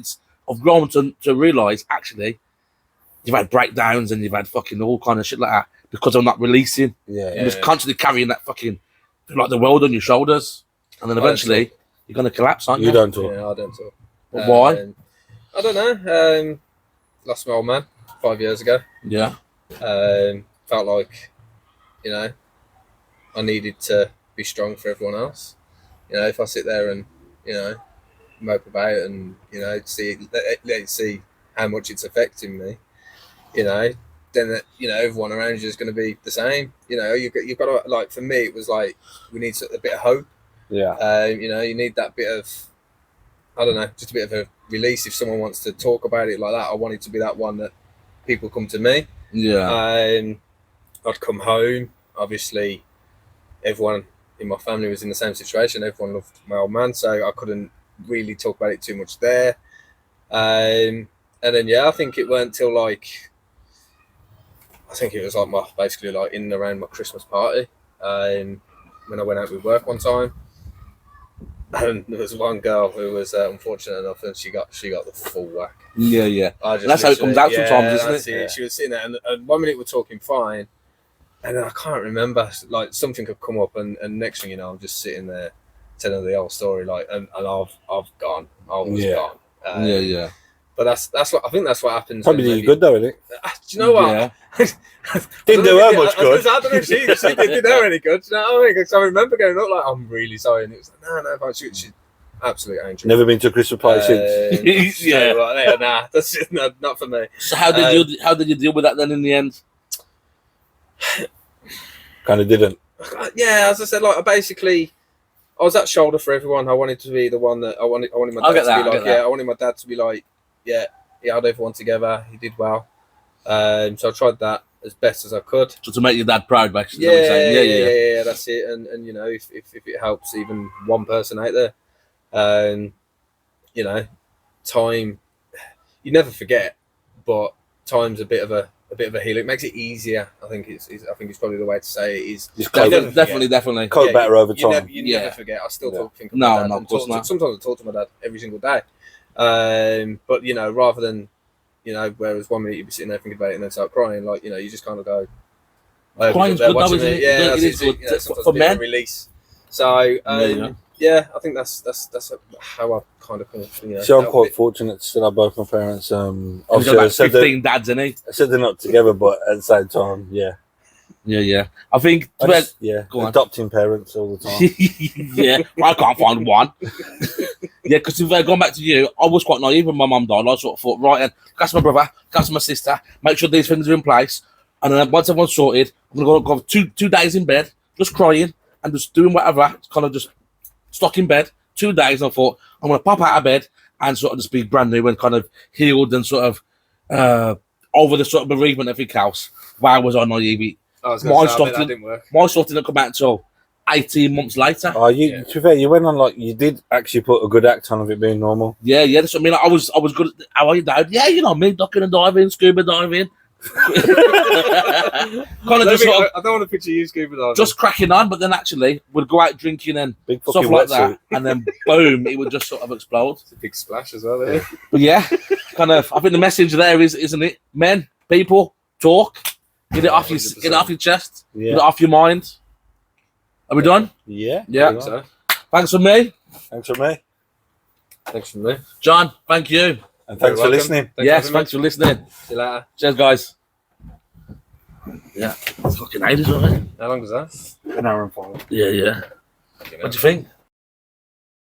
I've grown to realise actually you've had breakdowns and you've had fucking all kind of shit like that because I'm not releasing. Yeah. You're just constantly carrying that fucking like the world on your shoulders, and then eventually you're gonna collapse, aren't you? You don't talk. Yeah, I don't talk. But why? I don't know. Lost my old man 5 years ago. Yeah. Felt like, I needed to be strong for everyone else. If I sit there and, mope about and, see how much it's affecting me, you know, then you know everyone around you is going to be the same. You know, you've got to, like, for me, it was like we need a bit of hope. Yeah. You know, you need that bit of, I don't know, just a bit of a release. If someone wants to talk about it like that, I wanted to be that one that people come to me. Yeah. I'd come home. Obviously, everyone in my family was in the same situation. Everyone loved my old man, so I couldn't really talk about it too much there. And then I think it weren't till like, I think it was like basically like in and around my Christmas party, when I went out with work one time. And there was one girl who was unfortunate enough, and she got the full whack. Yeah. That's how it comes out sometimes, isn't it? Yeah. She was sitting there, and 1 minute we're talking fine, and then I can't remember, like something had come up, and next thing you know, I'm just sitting there telling the whole story, like, and I've gone, I was gone. Yeah. But that's what I think. That's what happens. Probably did you good though, isn't it? Do you know what? Yeah. Didn't do her much good. I don't know if she did her any good. Do you know what I mean? Because I remember going up like, I'm really sorry, and it was like, no, fine. She's absolute angel. Never been to a Christmas party since. Yeah, like, nah, that's just not for me. So how did you deal with that then in the end? Kind of didn't. Yeah, as I said, like I was that shoulder for everyone. I wanted to be the one that I wanted my dad to be like, I wanted my dad to be like, yeah, he had everyone together. He did well. So I tried that as best as I could. So to make your dad proud, basically. Yeah, that's it. And you know, if it helps even one person out there, you know, time, you never forget, but time's a bit of a healer. It makes it easier. I think it's probably the way to say it is. Definitely. Cope better over time. You never forget. I still think of no, my dad. of course not. Sometimes I talk to my dad every single day. But you know, rather than, you know, whereas 1 minute you'd be sitting there thinking about it and then start crying, like, you know, you just kind of go. Crying's good, though, isn't it? Yeah, it is good. You know, sometimes For a bit of men. a release. So yeah, I think that's how I kind of, you know. So I'm quite fortunate to still have both my parents. He's Obviously, got about 15 dads, isn't he? I said they're not together, but at the same time, yeah. Yeah. I think adopting parents all the time. Yeah, I can't find one. Yeah, because going back to you, I was quite naive when my mum died. I sort of thought, right, and that's my brother, that's my sister, make sure these things are in place. And then once everyone's sorted, I'm going to go 2 days in bed, just crying and just doing whatever, kind of just stuck in bed 2 days. And I thought, I'm going to pop out of bed and sort of just be brand new and kind of healed and sort of over the sort of bereavement and everything else. Why was I naive? My stuff didn't come out until 18 months later. To be fair, you went on like you did actually put a good act on of it being normal. Yeah, that's what I mean. Like, I was good. How are you, Dad? Yeah, you know me, ducking and diving, scuba diving. Kind of just sort of, I don't want to picture you scuba diving. Just cracking on, but then actually we'd go out drinking and stuff like that, and then boom, it would just sort of explode. It's a big splash as well, there. But yeah, kind of. I think the message there is, isn't it? Men, people, talk. Get it off your chest. Yeah. Get it off your mind. Are we done? Yeah. Yeah. So. Thanks for me. Thanks for me. John, thank you. And thanks for listening. Thanks for listening. See you later. Cheers, guys. Yeah. It's fucking ages, wasn't it? How long was that? An hour and 5. Yeah. What do you think?